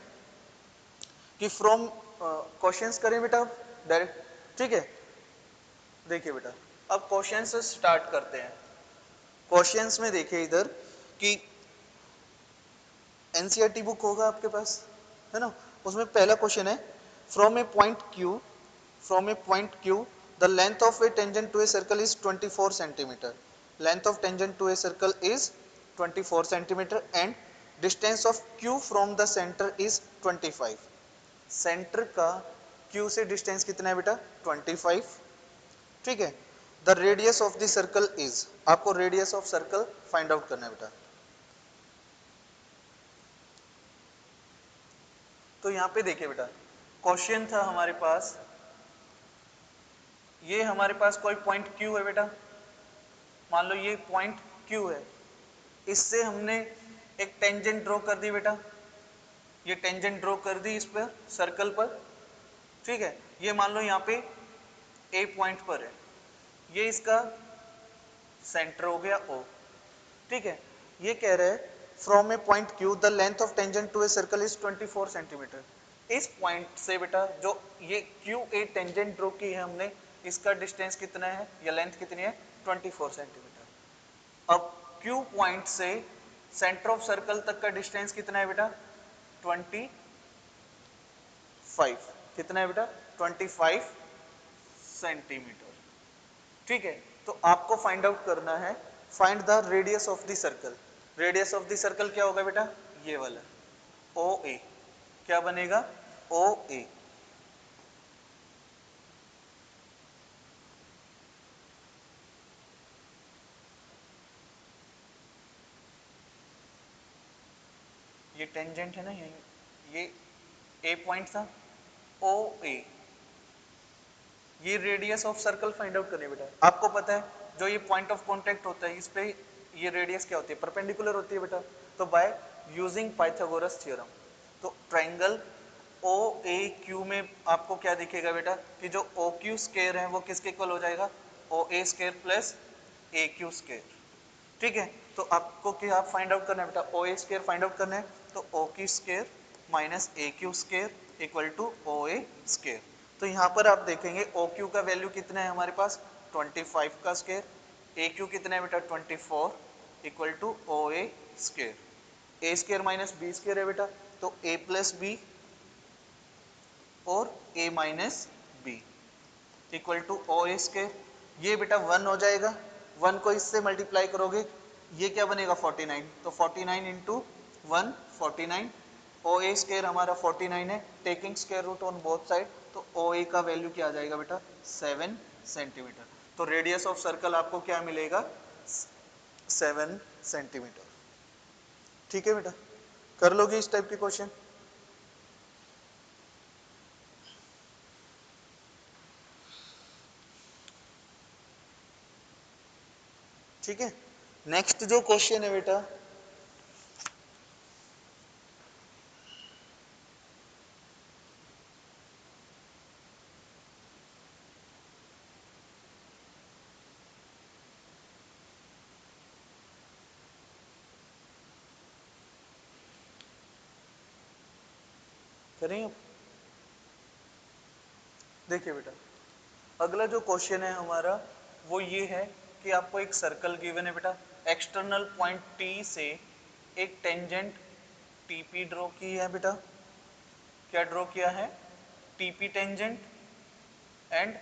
कि फ्रॉम क्वेश्चंस करें बेटा डायरेक्ट, ठीक है। देखिए बेटा अब क्वेश्चन से स्टार्ट करते हैं, क्वेश्चंस में देखिए इधर कि एनसीईआरटी बुक होगा आपके पास, है ना, उसमें पहला क्वेश्चन है from A point Q the length of a tangent to a circle is 24 centimetre, length of tangent to a circle is 24 centimetre and distance of Q from the centre is 25, centre का Q से distance कितना है बेटा 25, ठीक है। The radius of the circle is, आपको radius of circle find out करना है बेटा, तो यहाँ पे देखिए बेटा क्वेश्चन था हमारे पास, ये हमारे पास कोई पॉइंट क्यू है बेटा, मान लो ये पॉइंट Q है, इससे हमने एक टेंजेंट ड्रॉ कर दी बेटा, ये टेंजेंट ड्रॉ कर दी इस पर सर्कल पर, ठीक है। ये मान लो यहाँ पे A पॉइंट पर है, ये इसका सेंटर हो गया O, ठीक है। ये कह रहा है from A point Q the length of tangent to a circle is 24 centimetre. इस पॉइंट से बेटा जो ये Q A टेंजेंट ड्रॉ की है हमने, इसका डिस्टेंस कितना है या लेंथ कितनी है, 24 सेंटीमीटर। अब Q पॉइंट से सेंटर ऑफ सर्कल तक का डिस्टेंस कितना है बेटा, 25, कितना है बेटा, 25 सेंटीमीटर, ठीक है। तो आपको फाइंड आउट करना है, find the radius of the circle. Radius of the circle क्या होगा बेटा, ये वाला ओ ए, क्या बनेगा, ओ ए। ये टेंजेंट है ना, ये ए पॉइंट था, ओ ए, ये radius of circle find out करनी है बेटा। आपको पता है जो ये पॉइंट ऑफ कांटेक्ट होता है, इस पे ये रेडियस क्या होती है, परपेंडिकुलर होती है बेटा। तो बाय यूजिंग पाइथागोरस थ्योरम, तो ट्राइंगल ओ ए क्यू में आपको क्या दिखेगा बेटा, कि जो ओ क्यू स्क्वायर है वो किसके इक्वल हो जाएगा, ओ A square plus A Q square, ठीक है। तो आपको क्या आप फाइंड आउट करना है बेटा, O A square find out करना है, तो O Q square minus A Q square equal to O A square. तो यहाँ पर आप देखेंगे ओ क्यू का वैल्यू कितना है हमारे पास, 25 का स्क्वायर, ए क्यू कितना है बेटा 24 equal to O A square. A square minus B square है बेटा, तो ए प्लस बी और A minus B equal to O A square. ये बेटा 1 हो जाएगा, 1 को इससे मल्टीप्लाई करोगे, ये क्या बनेगा 49, तो 49 इंटू 1 49, ओ ए स्क्वायर हमारा 49 है, taking square root on both side, तो ओ ए का वैल्यू क्या आ जाएगा बेटा 7 सेंटीमीटर। तो रेडियस ऑफ सर्कल आपको क्या मिलेगा 7 सेंटीमीटर, ठीक है बेटा। कर लोगे इस टाइप के क्वेश्चन, ठीक है। नेक्स्ट जो क्वेश्चन है बेटा, करें अब, देखिए बेटा अगला जो क्वेश्चन है हमारा वो ये है कि आपको एक सर्कल गिवन है बेटा, एक्सटर्नल पॉइंट टी से एक टेंजेंट टीपी ड्रॉ की है बेटा, क्या ड्रॉ किया है, TP tangent and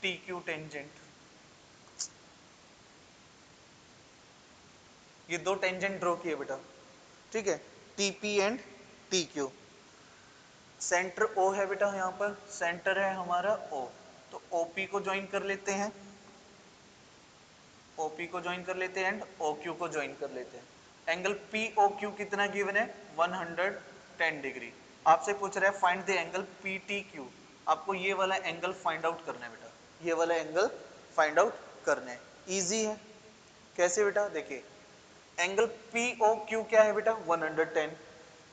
TQ tangent. ये दो टेंजेंट ड्रॉ किए बेटा, ठीक है, TP and TQ. Centre O है बेटा, यहाँ पर सेंटर है हमारा ओ, तो ओपी को ज्वाइन कर लेते हैं, OP को ज्वाइन कर लेते हैं एंड OQ को ज्वाइन कर लेते हैं। एंगल POQ कितना गिवन है 110 डिग्री। आपसे पूछ रहा है फाइंड द एंगल PTQ, आपको ये वाला एंगल फाइंड आउट करना है बेटा, ये वाला एंगल फाइंड आउट करना है, इजी है। कैसे बेटा, देखिए एंगल POQ क्या है बेटा 110,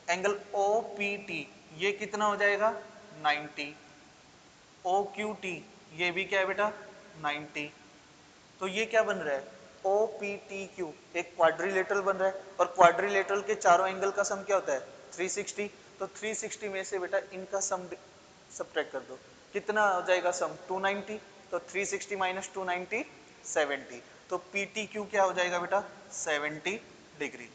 एंगल OPT ये कितना हो जाएगा 90, OQT ये भी क्या है बेटा 90। तो ये क्या बन रहा है OPTQ, एक क्वाड्रिलेटरल बन रहा है, और क्वाड्रिलेटरल के चारों एंगल का सम क्या होता है 360। तो 360 में से बेटा इनका सम सब्ट्रैक्ट कर दो, कितना हो जाएगा सम 290, तो 360 माइनस 290 70, तो PTQ क्या हो जाएगा बेटा 70 डिग्री।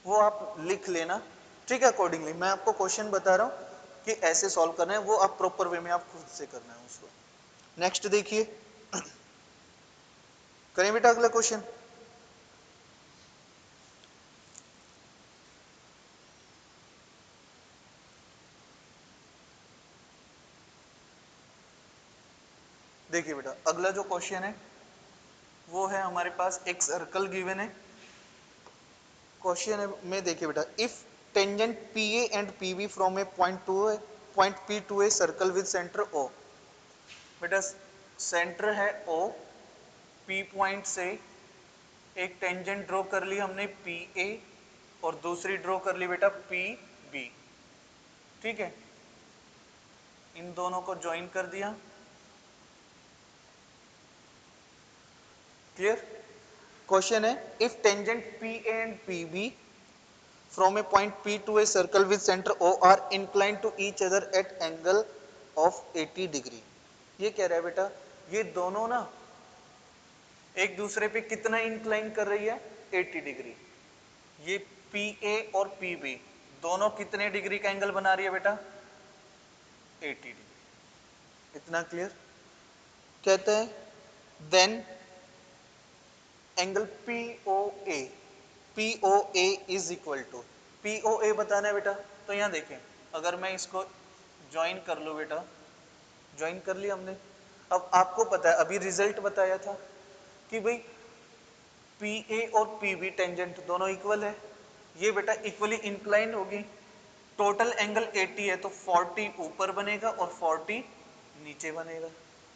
वो आप लिख लेना, ठीक है। अकॉर्डिंगली मैं आपको क्वेश्चन बता रहा हूँ कि ऐसे सॉल्व करना है, वो आप प्रॉपर वे में आप खुद से करना है उसको। नेक्स्ट देखिए, करें बेटा अगला क्वेश्चन। देखिए बेटा अगला जो क्वेश्चन है वो है हमारे पास एक सर्कल गिवन है, क्वेश्चन में देखिए बेटा if tangent P A and P B from A point P to a circle with centre O. बेटा सेंटर है ओ, पी पॉइंट से एक टेंजेंट ड्रॉ कर ली हमने पी ए और दूसरी ड्रॉ कर ली बेटा पी बी, ठीक है, इन दोनों को ज्वाइन कर दिया, क्लियर। क्वेश्चन है if tangent P A and P B from a point P to a circle with center O are inclined to each other at angle of 80 degree। ये कह रहा है बेटा ये दोनों ना एक दूसरे पे कितना इंक्लाइन कर रही है 80 डिग्री। ये PA और PB दोनों कितने डिग्री का एंगल बना रही है बेटा 80 डिग्री। इतना क्लियर। कहते हैं then angle POA POA is equal to POA बताना है बेटा। तो यहां देखें अगर मैं इसको ज्वाइन कर लूं बेटा, ज्वाइन कर लिया हमने। अब आपको पता है अभी रिजल्ट बताया था कि भाई PA और PB टेंजेंट दोनों इक्वल है, ये बेटा इक्वली इंक्लाइन होगी। टोटल एंगल 80 है तो 40 ऊपर बनेगा और 40 नीचे बनेगा,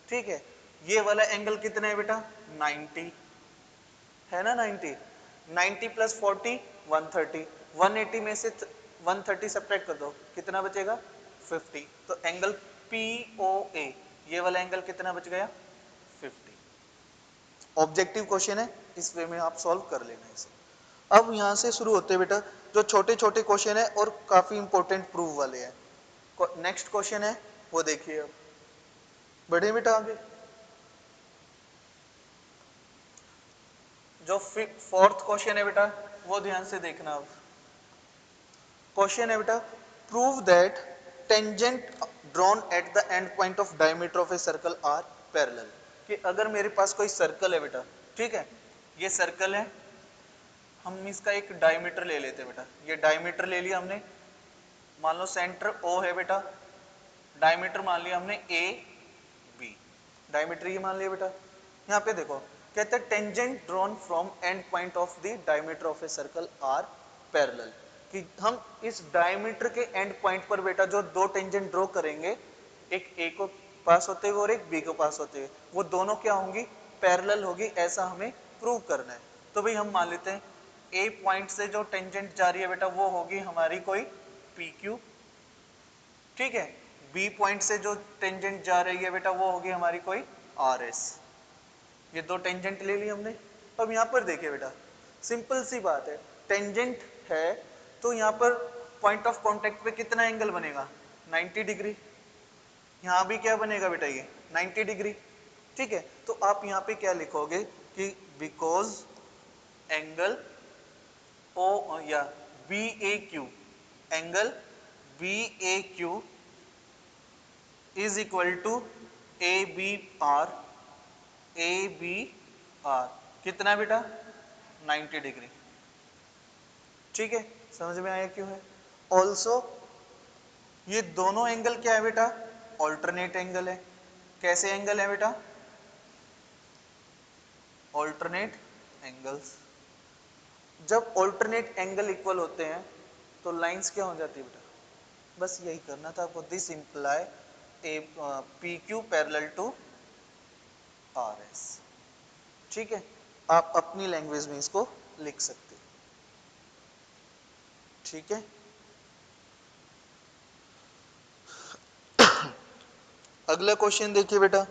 ठीक है। ये वाला एंगल कितना है बेटा 90 है ना, 90 प्लस 40 130, 180 में से 130 सब्ट्रैक्ट कर दो कितना बचेगा 50। तो एंगल POA ये वाला एंगल कितना बच गया 50। ऑब्जेक्टिव क्वेश्चन है, इस वे में आप सॉल्व कर लेना इसे। अब यहां से शुरू होते हैं बेटा जो छोटे छोटे क्वेश्चन है और काफी इंपॉर्टेंट प्रूफ वाले हैं। नेक्स्ट क्वेश्चन है वो देखिए, अब बढ़े बेटा आगे। जो फोर्थ क्वेश्चन है बेटा वो ध्यान से देखना। अब क्वेश्चन है बेटा prove that tangent drawn at the end point of diameter of a circle are parallel. कि अगर मेरे पास कोई सर्कल है बेटा, ठीक है, ये सर्कल है, हम इसका एक डायमीटर ले लेते हैं बेटा। ये डायमीटर ले लिया हमने, मान लो सेंटर O है बेटा, डायमीटर मान लिया हमने ए बी, डायमीटर ये मान लिया बेटा। यहाँ पे देखो कहते हैं tangent drawn from end point of the diameter of a circle are parallel. कि हम इस डायमीटर के एंड पॉइंट पर बेटा जो दो टेंजेंट ड्रॉ करेंगे, एक ए को पास होते हुए और एक बी को पास होते हुए, वो दोनों क्या होंगी पैरेलल होगी, ऐसा हमें प्रूव करना है। तो भाई हम मान लेते हैं ए पॉइंट से जो टेंजेंट जा रही है बेटा वो होगी हमारी कोई पी क्यू, ठीक है। बी पॉइंट से जो टेंजेंट जा रही है बेटा वो होगी हमारी कोई आर एस। ये दो टेंजेंट ले ली हमने। अब यहाँ पर देखिए बेटा सिंपल सी बात है, टेंजेंट है तो यहाँ पर पॉइंट ऑफ कांटेक्ट पे कितना एंगल बनेगा 90 डिग्री। यहाँ भी क्या बनेगा बेटा ये 90 डिग्री, ठीक है। तो आप यहाँ पे क्या लिखोगे कि बिकॉज एंगल ओ या B A Q, angle B A Q is equal to A B R, A B R कितना बेटा 90 डिग्री, ठीक है। समझ में आया क्यों है। ऑल्सो ये दोनों एंगल क्या है बेटा ऑल्टरनेट एंगल है। कैसे एंगल है बेटा ऑल्टरनेट एंगल्स। जब ऑल्टरनेट एंगल इक्वल होते हैं तो लाइंस क्या हो जाती है बेटा, बस यही करना था आपको, this imply A P Q parallel to R S, ठीक है। आप अपनी लैंग्वेज में इसको लिख सकते हैं, ठीक है। अगला क्वेश्चन देखिए बेटा,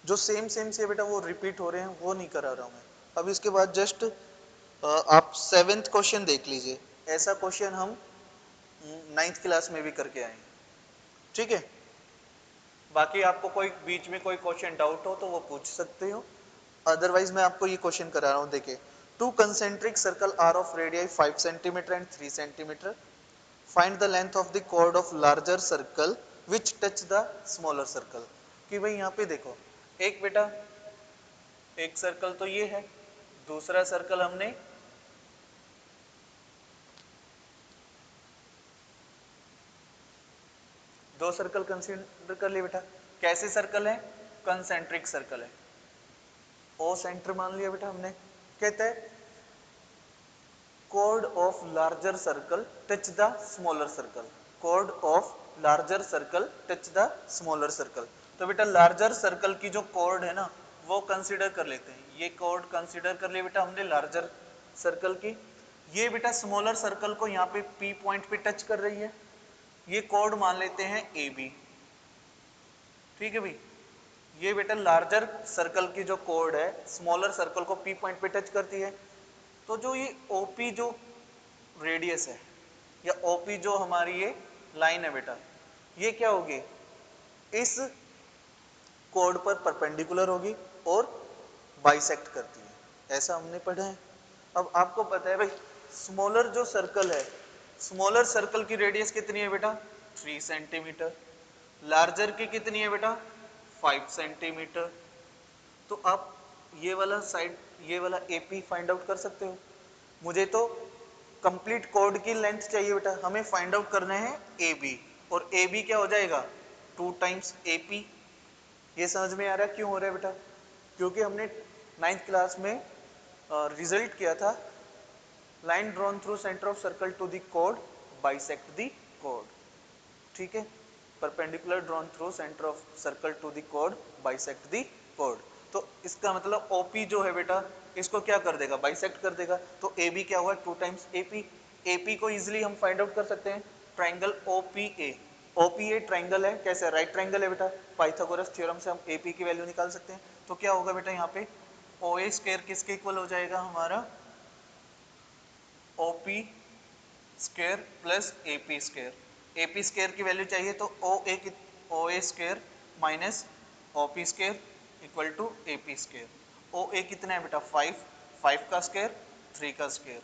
जो सेम सेम से बेटा वो रिपीट हो रहे हैं वो नहीं करा रहा हूं मैं। अब इसके बाद जस्ट आप 7th क्वेश्चन देख लीजिए। ऐसा क्वेश्चन हम 9th क्लास में भी करके आए हैं, ठीक है। बाकी आपको कोई बीच में कोई क्वेश्चन डाउट हो तो वो पूछ सकते हो, अदरवाइज मैं आपको ये क्वेश्चन करा रहा हूं। देखिए two concentric circle are of radii 5 centimetre and 3 centimetre, find the length of the chord of larger circle which touch the smaller circle. कि भाई यहाँ पे देखो एक बेटा एक सर्कल तो ये है, दूसरा सर्कल हमने दो सर्कल कंसीडर कर लिए बेटा। कैसे सर्कल है कंसेंट्रिक सर्कल है, ओ सेंटर मान लिया बेटा हमने। कहता है chord of larger circle touch the smaller circle, chord of larger circle touch the smaller circle। तो बेटा लार्जर सर्कल की जो chord है ना वो कंसीडर कर लेते हैं। ये कॉर्ड कंसीडर कर लिया बेटा हमने लार्जर सर्कल की। ये बेटा स्मॉलर सर्कल को यहाँ पे पी पॉइंट पे टच कर रही है, ये कॉर्ड मान लेते हैं ए बी। ठीक है भाई, ये बेटा लार्जर सर्कल की जो कॉर्ड है स्मॉलर सर्कल को पी पॉइंट पे टच करती है। तो जो ये ओपी जो रेडियस है या ओपी जो हमारी ये लाइन है बेटा, ये क्या होगी, इस कॉर्ड पर परपेंडिकुलर होगी और बाइसेक्ट करती है, ऐसा हमने पढ़ा है। अब आपको पता है भाई स्मॉलर जो सर्कल है, स्मॉलर सर्कल की रेडियस कितनी है बेटा 3 सेंटीमीटर, लार्जर की कितनी है बेटा 5 सेंटीमीटर। तो आप ये वाला साइड, ये वाला एपी फाइंड आउट कर सकते हो। मुझे तो कंप्लीट कॉर्ड की लेंथ चाहिए बेटा, हमें फाइंड आउट करना है ए बी, और ए बी क्या हो जाएगा 2 टाइम्स ए पी। ये समझ में आ रहा है क्यों हो रहा है बेटा, क्योंकि हमने 9th क्लास में रिजल्ट किया था line drawn through centre of circle to the chord bisect the chord. ठीक है, perpendicular drawn through centre of circle to the chord bisect the chord. तो इसका मतलब ओपी जो है बेटा इसको क्या कर देगा, बाइसेक्ट कर देगा। तो ए बी क्या हुआ 2 टाइम्स एपी। एपी को इजिली हम फाइंड आउट कर सकते हैं, ट्राइंगल ओपीए। ओपीए ट्राइंगल है, कैसे, राइट ट्राइंगल है बेटा, पाइथागोरस थ्योरम से हम एपी की वैल्यू निकाल सकते हैं। तो क्या होगा बेटा यहाँ पे ओ ए स्क्वायर किसके इक्वल हो जाएगा हमारा OP square plus AP square. AP square की वैल्यू चाहिए तो O A square minus OP square equal to AP square. O A कितना है बेटा 5, 5 का स्क्वायर 3 का स्क्वायर,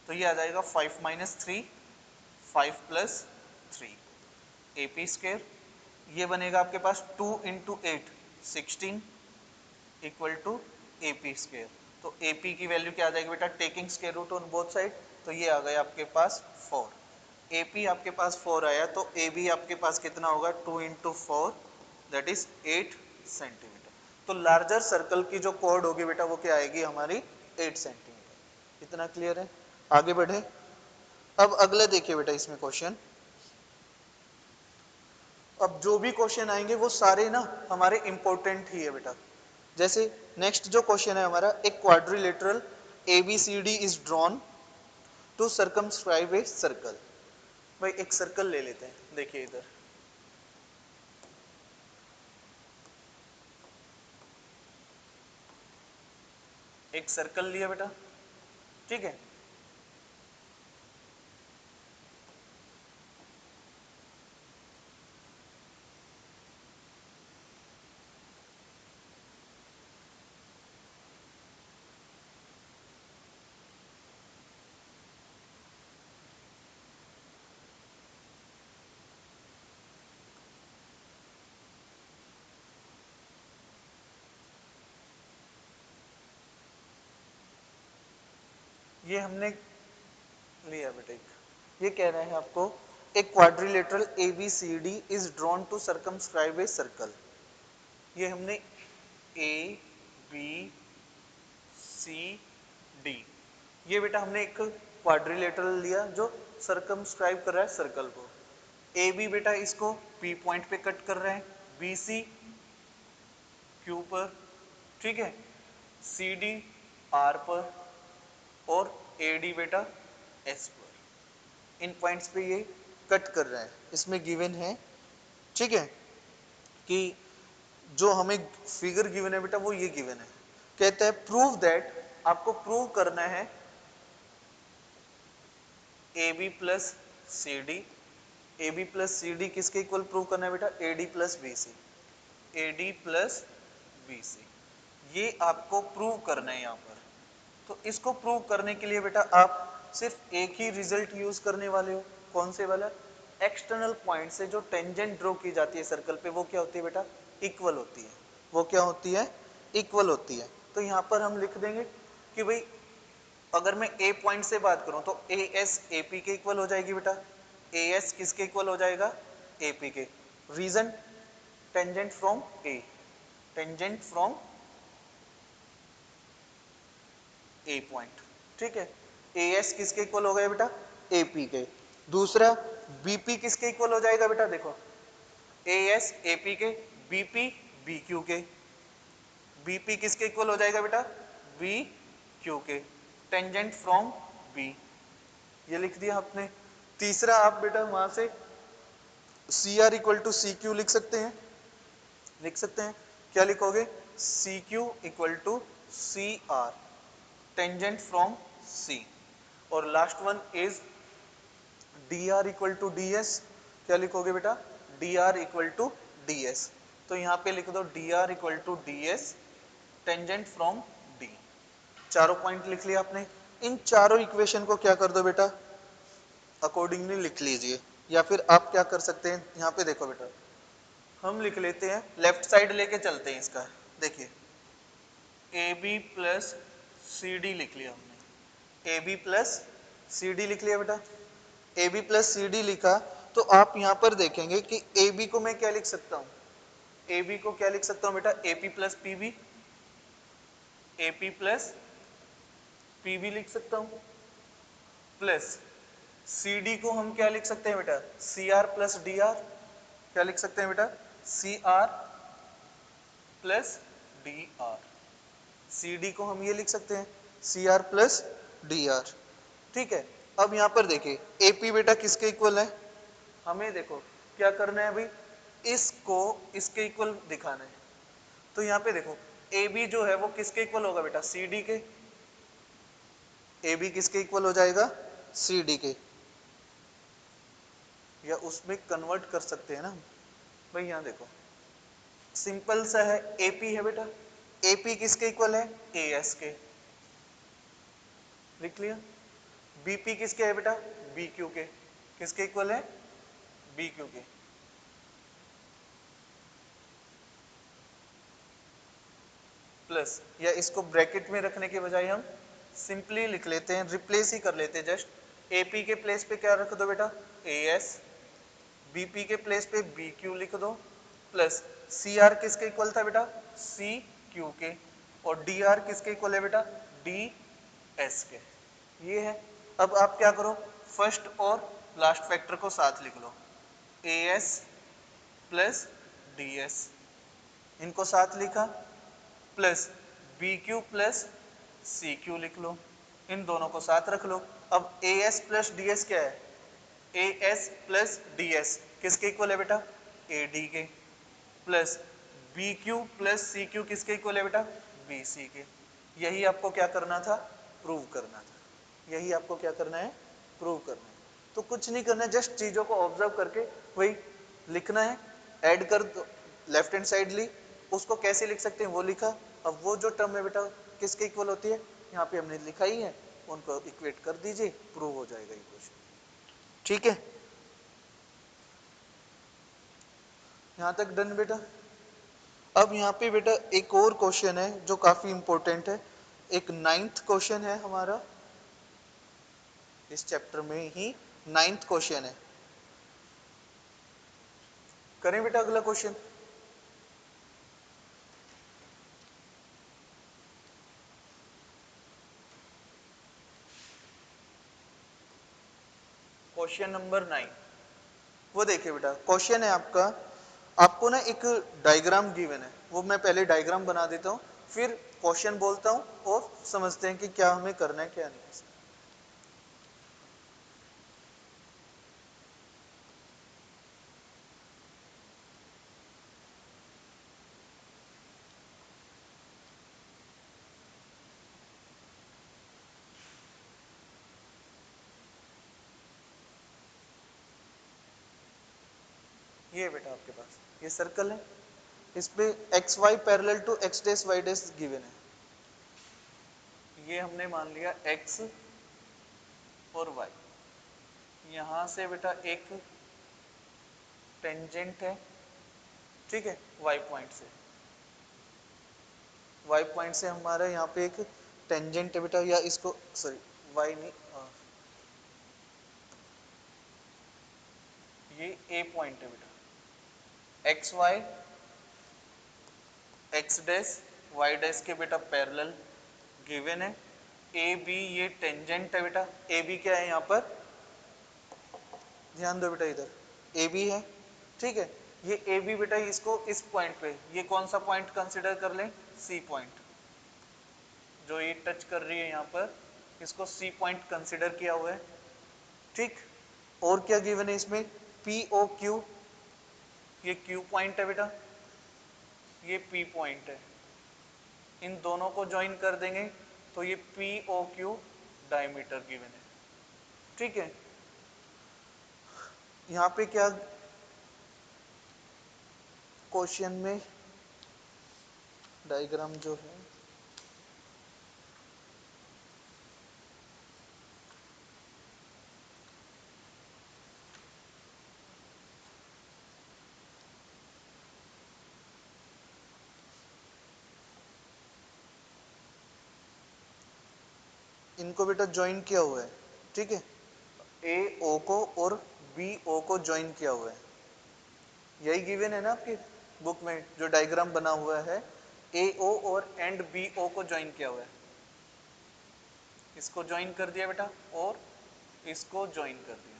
तो ये आ जाएगा 5 माइनस 3, 5 प्लस 3 एपी स्क्वायर। ये बनेगा आपके पास 2 into 8 16 equal to AP square. तो एपी की वैल्यू क्या आ जाएगी बेटा taking square root on both side, तो ये आ गया आपके पास 4। एपी आपके पास 4 आया तो ए बी आपके पास कितना होगा 2 इंटू 4 दैट इज 8 सेंटीमीटर। तो लार्जर सर्कल की जो कॉर्ड होगी बेटा वो क्या आएगी हमारी 8 सेंटीमीटर। इतना क्लियर है, आगे बढ़े। अब अगला देखिए बेटा इसमें क्वेश्चन, अब जो भी क्वेश्चन आएंगे वो सारे ना हमारे इंपॉर्टेंट ही है बेटा। जैसे नेक्स्ट जो क्वेश्चन है हमारा, एक quadrilateral ABCD is drawn to circumscribe a circle. भाई एक सर्कल ले लेते हैं, देखिए इधर एक सर्कल लिया बेटा, ठीक है। ये हमने लिया बेटा एक, ये कह रहे हैं आपको एक quadrilateral ABCD is drawn to circumscribe a circle. ये हमने ABCD, ये बेटा हमने एक क्वाड्रिलेटरल लिया जो सर्कमस्क्राइब कर रहा है सर्कल को। ए बी बेटा इसको पी पॉइंट पे कट कर रहे हैं, बी सी क्यू पर, ठीक है, सी डी आर पर और ए डी बेटा एस पर। इन पॉइंट्स पे ये कट कर रहा है, इसमें गिवन है, ठीक है, कि जो हमें फिगर गिवन है बेटा वो ये गिवन है। कहता है प्रूव दैट, आपको प्रूव करना है A B plus C D. A B plus C D किसके इक्वल प्रूव करना है बेटा A D plus B C, A D plus B C, ये आपको प्रूव करना है यहाँ पर। तो इसको प्रूव करने के लिए बेटा आप सिर्फ एक ही रिजल्ट यूज करने वाले हो, कौन से वाला, एक्सटर्नल पॉइंट से जो टेंजेंट ड्रॉ की जाती है सर्कल पे वो क्या होती है बेटा इक्वल होती है। वो क्या होती है इक्वल होती है। तो यहाँ पर हम लिख देंगे कि भाई अगर मैं ए पॉइंट से बात करूं तो ए एस ए पी के इक्वल हो जाएगी बेटा, ए एस किसके इक्वल हो जाएगा ए पी के। Reason tangent from A, tangent from A point, ठीक है। ए एस किसके इक्वल हो गया बेटा ए पी के। दूसरा बीपी किसके इक्वल हो जाएगा बेटा, देखो ए एस ए पी के, बीपी बी क्यू के, बीपी किसके इक्वल हो जाएगा बेटा, बी क्यू के, टेंजेंट फ्रॉम बी, ये लिख दिया आपने। तीसरा आप बेटा वहां से C R equal to C Q लिख सकते हैं, लिख सकते हैं, क्या लिखोगे, C Q equal to C R, tangent from C. और last one is D R equal to D S, क्या लिखोगे बेटा, D R equal to D S. तो यहाँ पे लिख दो D R equal to D S, tangent from D. चारों पॉइंट लिख लिया आपने। इन चारों इक्वेशन को क्या कर दो बेटा, अकॉर्डिंगली लिख लीजिए। या फिर आप क्या कर सकते हैं, यहाँ पे देखो बेटा, हम लिख लेते हैं, लेफ्ट साइड लेके चलते हैं इसका। देखिए A B plus C D लिख लिया हमने, A B plus C D लिख लिया बेटा। A B plus C D लिखा तो आप यहां पर देखेंगे कि ए बी को मैं क्या लिख सकता हूं, ए बी को क्या लिख सकता हूं बेटा, A P plus P B, A P plus P B लिख सकता हूं, प्लस सी डी को हम क्या लिख सकते हैं बेटा, C R plus D R, क्या लिख सकते हैं बेटा, C R plus D R. C D को हम ये लिख सकते हैं, C R plus D R. ठीक है, अब यहां पर देखिए एपी बेटा किसके इक्वल है, हमें देखो क्या करना है अभी, इसको इसके इक्वल दिखाना है। तो यहाँ पे देखो ए बी जो है वो किसके इक्वल होगा बेटा, सी डी के। ए बी किसके इक्वल हो जाएगा, सी डी के, या उसमें कन्वर्ट कर सकते हैं ना भाई। यहाँ देखो सिंपल सा है, एपी है बेटा, एपी किसके इक्वल है, ए एस के, लिख लिया। बीपी किसके है बेटा, बी क्यू के, किसके इक्वल है, बी क्यू के। प्लस, या इसको ब्रैकेट में रखने के बजाय हम सिंपली लिख लेते हैं, रिप्लेस ही कर लेते हैं जस्ट। एपी के प्लेस पे क्या रख दो बेटा, ए एस, बीपी के प्लेस पे बी क्यू लिख दो, प्लस सी आर किसके इक्वल था बेटा, सी क्यू के, और डी आर किसके इक्वल है बेटा, डी एस के। ये है। अब आप क्या करो, फर्स्ट और लास्ट फैक्टर को साथ लिख लो, A S plus D S, इनको साथ लिखा, plus B Q plus C Q लिख लो, इन दोनों को साथ रख लो। अब A S plus D S क्या है, A S plus D S किसके इक्वल है बेटा, ए डी के, plus B Q plus C Q किसके इक्वल है बेटा, बी सी के। यही आपको क्या करना था, प्रूव करना था। यही आपको क्या करना है, प्रूव करना है। तो कुछ नहीं करना है, जस्ट चीजों को ऑब्जर्व करके वही लिखना है। ऐड कर दो, लेफ्ट हैंड साइड ली, उसको कैसे लिख सकते हैं वो लिखा। अब वो जो टर्म है बेटा किसके इक्वल होती है, यहाँ पे हमने लिखा ही है, उनको इक्वेट कर दीजिए, प्रूव हो जाएगा इक्वेशन। ठीक है, यहां तक डन बेटा। अब यहाँ पे बेटा एक और क्वेश्चन है जो काफी इंपॉर्टेंट है, एक 9th क्वेश्चन है हमारा इस चैप्टर में ही, 9th क्वेश्चन है। करें बेटा अगला क्वेश्चन। क्वेश्चन नंबर 9, वो देखिए बेटा क्वेश्चन है आपका, आपको ना एक डायग्राम गिवन है, वो मैं पहले डायग्राम बना देता हूँ, फिर क्वेश्चन बोलता हूँ और समझते हैं कि क्या हमें करना है क्या नहीं। ये बेटा आपके पास ये सर्कल है, इस पे X Y parallel to X dash Y dash given है। ये हमने मान लिया एक्स और वाई, यहां से बेटा एक टेंजेंट है, ठीक है, वाई पॉइंट से, वाई पॉइंट से हमारा यहाँ पे एक टेंजेंट है बेटा, या इसको सॉरी वाई नहीं, ये ए पॉइंट है बेटा, X Y X dash Y dash के बेटा पैरेलल गिवन है। ए बी ये टेंजेंट है बेटा, ए बी क्या है यहाँ पर, ध्यान दो बेटा इधर ए बी है, ठीक है। ये ए बी बेटा इसको इस पॉइंट पे, ये कौन सा पॉइंट कंसिडर कर लें, सी पॉइंट, जो ये टच कर रही है यहाँ पर इसको सी पॉइंट कंसिडर किया हुआ है। ठीक, और क्या गिवन है इसमें, पी ओ क्यू, ये क्यू पॉइंट है बेटा, ये पी पॉइंट है, इन दोनों को ज्वाइन कर देंगे तो ये P O Q diameter given है। ठीक है, यहाँ पे क्या क्वेश्चन में डायग्राम जो है इनको बेटा ज्वाइन किया हुआ है। ठीक है, ए ओ को और बी ओ को ज्वाइन किया हुआ है, यही गिवन है ना आपकी बुक में जो डायग्राम बना हुआ है, ए ओ और एंड बी ओ को ज्वाइन किया हुआ है, इसको ज्वाइन कर दिया बेटा और इसको ज्वाइन कर दिया।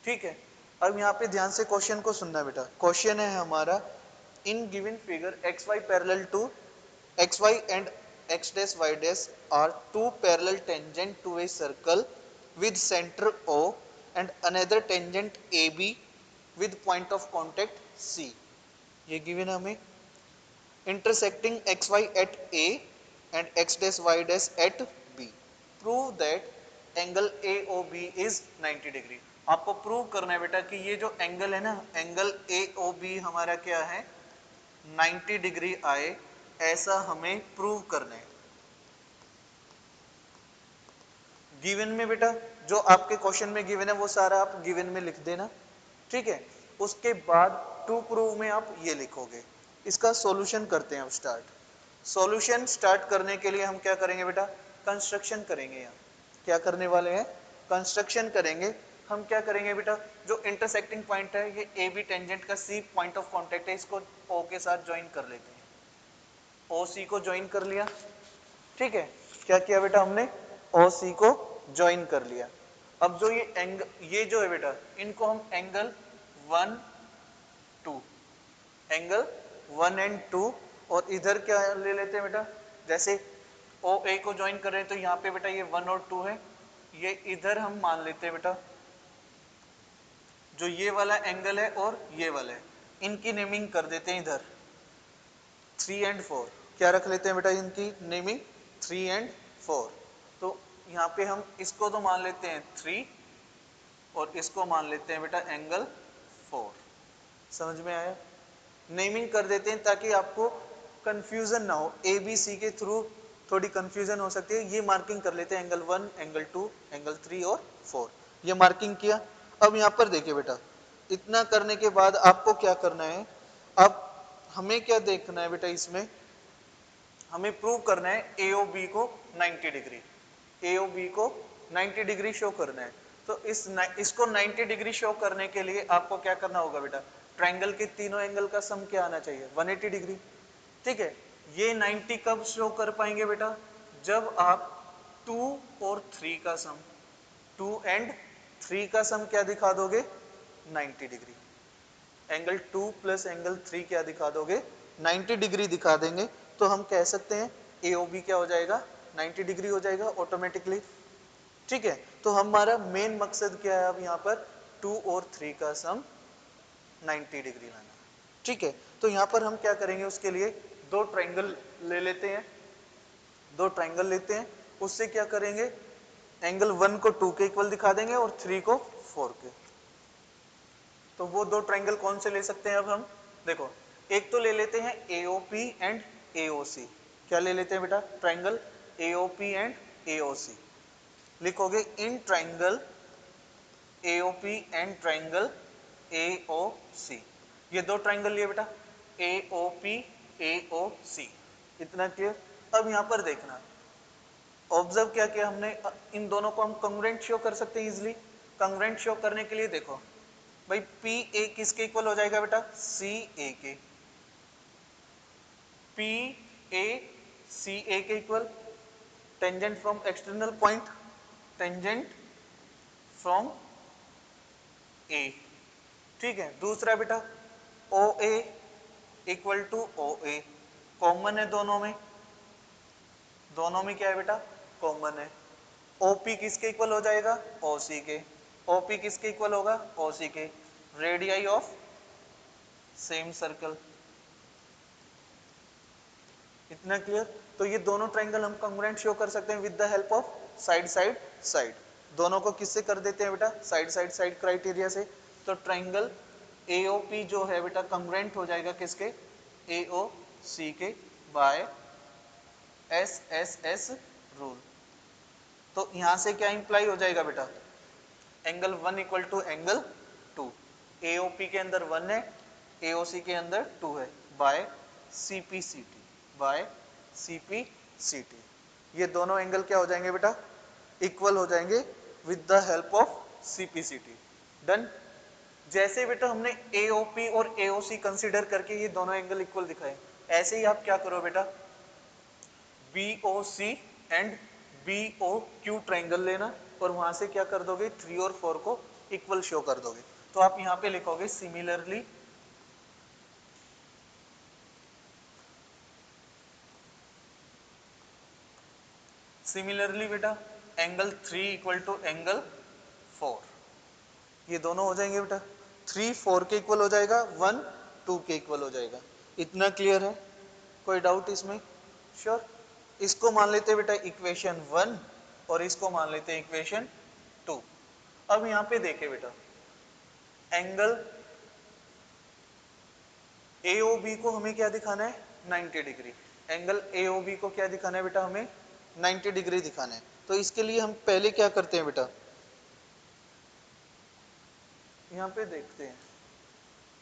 ठीक है, अब यहाँ पे ध्यान से क्वेश्चन को सुनना बेटा। क्वेश्चन है हमारा, in given figure X Y parallel to X Y and x dash y dash are two parallel tangent to a circle with center O and another tangent AB with point of contact C। ये given हमें, intersecting xy at A and x dash y dash at B, prove that angle AOB is 90 degree. आपको prove करना है बेटा कि ये जो angle है ना, एंगल AOB हमारा क्या है, 90 डिग्री आए, ऐसा हमें प्रूव करना है। गिवन में बेटा जो आपके क्वेश्चन में गिवन है वो सारा आप गिवन में लिख देना। ठीक है, उसके बाद टू प्रूव में आप ये लिखोगे। इसका सॉल्यूशन करते हैं अब स्टार्ट। सॉल्यूशन स्टार्ट करने के लिए हम क्या करेंगे बेटा, कंस्ट्रक्शन करेंगे। यहाँ क्या करने वाले हैं, कंस्ट्रक्शन करेंगे। हम क्या करेंगे बेटा, जो इंटरसेक्टिंग पॉइंट है ये ए बी टेंजेंट का सी पॉइंट ऑफ कॉन्टेक्ट है, इसको ओ के साथ ज्वाइन कर लेते हैं। ओ सी को ज्वाइन कर लिया। ठीक है, क्या किया बेटा हमने, ओ सी को ज्वाइन कर लिया। अब जो ये एंगल, ये जो है बेटा, इनको हम एंगल 1 2, एंगल 1 एंड 2, और इधर क्या ले लेते हैं बेटा, जैसे ओ ए को ज्वाइन कर रहे हैं तो यहाँ पे बेटा ये 1 और 2 है, ये इधर हम मान लेते हैं बेटा जो ये वाला एंगल है और ये वाला है, इनकी नेमिंग कर देते हैं इधर 3 एंड 4। क्या रख लेते हैं बेटा इनकी नेमिंग, 3 एंड 4। तो यहाँ पे हम इसको तो मान लेते हैं 3 और इसको मान लेते हैं बेटा एंगल 4। समझ में आया, नेमिंग कर देते हैं ताकि आपको कंफ्यूजन ना हो, ए बी सी के थ्रू थोड़ी कंफ्यूजन हो सकती है। ये मार्किंग कर लेते हैं एंगल 1, एंगल 2, एंगल 3 और 4, ये मार्किंग किया। अब यहाँ पर देखिए बेटा, इतना करने के बाद आपको क्या करना है, अब हमें क्या देखना है बेटा, इसमें हमें प्रूव करना है AOB को 90 डिग्री, AOB को 90 डिग्री शो करना है। तो इसको 90 डिग्री शो करने के लिए आपको क्या करना होगा बेटा, ट्रायंगल के तीनों एंगल का सम क्या आना चाहिए, 180 डिग्री। ठीक है, ये 90 कब शो कर पाएंगे बेटा, जब आप 2 और 3 का सम, 2 एंड 3 का सम क्या दिखा दोगे, 90 डिग्री। एंगल 2 प्लस एंगल 3 क्या दिखा दोगे, 90 डिग्री दिखा देंगे। तो हम कह सकते हैं AOB क्या हो जाएगा, 90 डिग्री हो जाएगा ऑटोमेटिकली। ठीक है, तो हमारा मेन मकसद क्या है अब यहाँ पर, 2 और 3 का सम 90 डिग्री लाना। ठीक है, तो यहाँ पर हम क्या करेंगे, उसके लिए दो ट्रायंगल ले लेते हैं, दो ट्रायंगल लेते हैं, उससे क्या करेंगे, एंगल 1 को 2 के इक्वल दिखा देंगे और 3 को 4 के। तो वो दो ट्रायंगल कौन से ले सकते हैं अब हम, देखो एक तो ले लेते हैं AOP एंड AOC। क्या ले लेते हैं बेटा, ट्रायंगल AOP एंड AOC। लिखोगे in triangle AOP and triangle AOC। ये दो ट्रायंगल लिए बेटा, AOP AOC। इतना क्लियर। अब यहां पर देखना, ऑब्जर्व क्या किया हमने, इन दोनों को हम कंग्रुएंट शो कर सकते हैं इजिली। कंग्रुएंट शो करने के लिए देखो भाई, पी ए किसके इक्वल हो जाएगा बेटा, सी ए के, पी ए सी ए के equal, tangent from external point, tangent from A. ठीक है, दूसरा बेटा O A equal to O A, common है दोनों में, दोनों में क्या है बेटा, कॉमन है। ओपी किसके इक्वल हो जाएगा, ओसी के। ओपी किसके इक्वल होगा, ओसी के। Radii of same circle. इतना क्लियर। तो ये दोनों ट्रायंगल हम कॉन्ग्रुएंट शो कर सकते हैं with the help of side side side. दोनों को किससे कर देते हैं बेटा, साइड साइड साइड क्राइटेरिया से। तो ट्रायंगल एओपी जो है बेटा कॉन्ग्रुएंट हो जाएगा किसके, एओसी के बाय एसएसएस रूल। तो यहां से क्या इंप्लाई हो जाएगा बेटा, angle 1 equal to angle 2। AOP के अंदर 1 है, एओसी के अंदर 2 है, बाय सीपीसीटी, बाय सीपीसीटी। ये दोनों एंगल क्या हो जाएंगे बेटा, इक्वल हो जाएंगे with the help of CPCT. Done. जैसे बेटा हमने एओपी और एओसी कंसीडर करके ये दोनों एंगल इक्वल दिखाए, ऐसे ही आप क्या करो बेटा, BOC एंड BOQ ट्रायंगल लेना और वहां से क्या कर दोगे, 3 और 4 को इक्वल शो कर दोगे। तो आप यहां पे लिखोगे सिमिलरली बेटा एंगल 3 इक्वल टू एंगल 4, ये दोनों हो जाएंगे बेटा। 3 4 के इक्वल हो जाएगा, 1 2 के इक्वल हो जाएगा। इतना क्लियर है, कोई डाउट इसमें? श्योर। इसको मान लेते हैं बेटा इक्वेशन 1 और इसको मान लेते हैं इक्वेशन 2। अब यहां पे देखें बेटा, एंगल AOB को हमें क्या दिखाना है, 90 डिग्री। एंगल AOB को क्या दिखाना है बेटा, हमें 90 डिग्री दिखाना है। तो इसके लिए हम पहले क्या करते हैं बेटा, यहाँ पे देखते हैं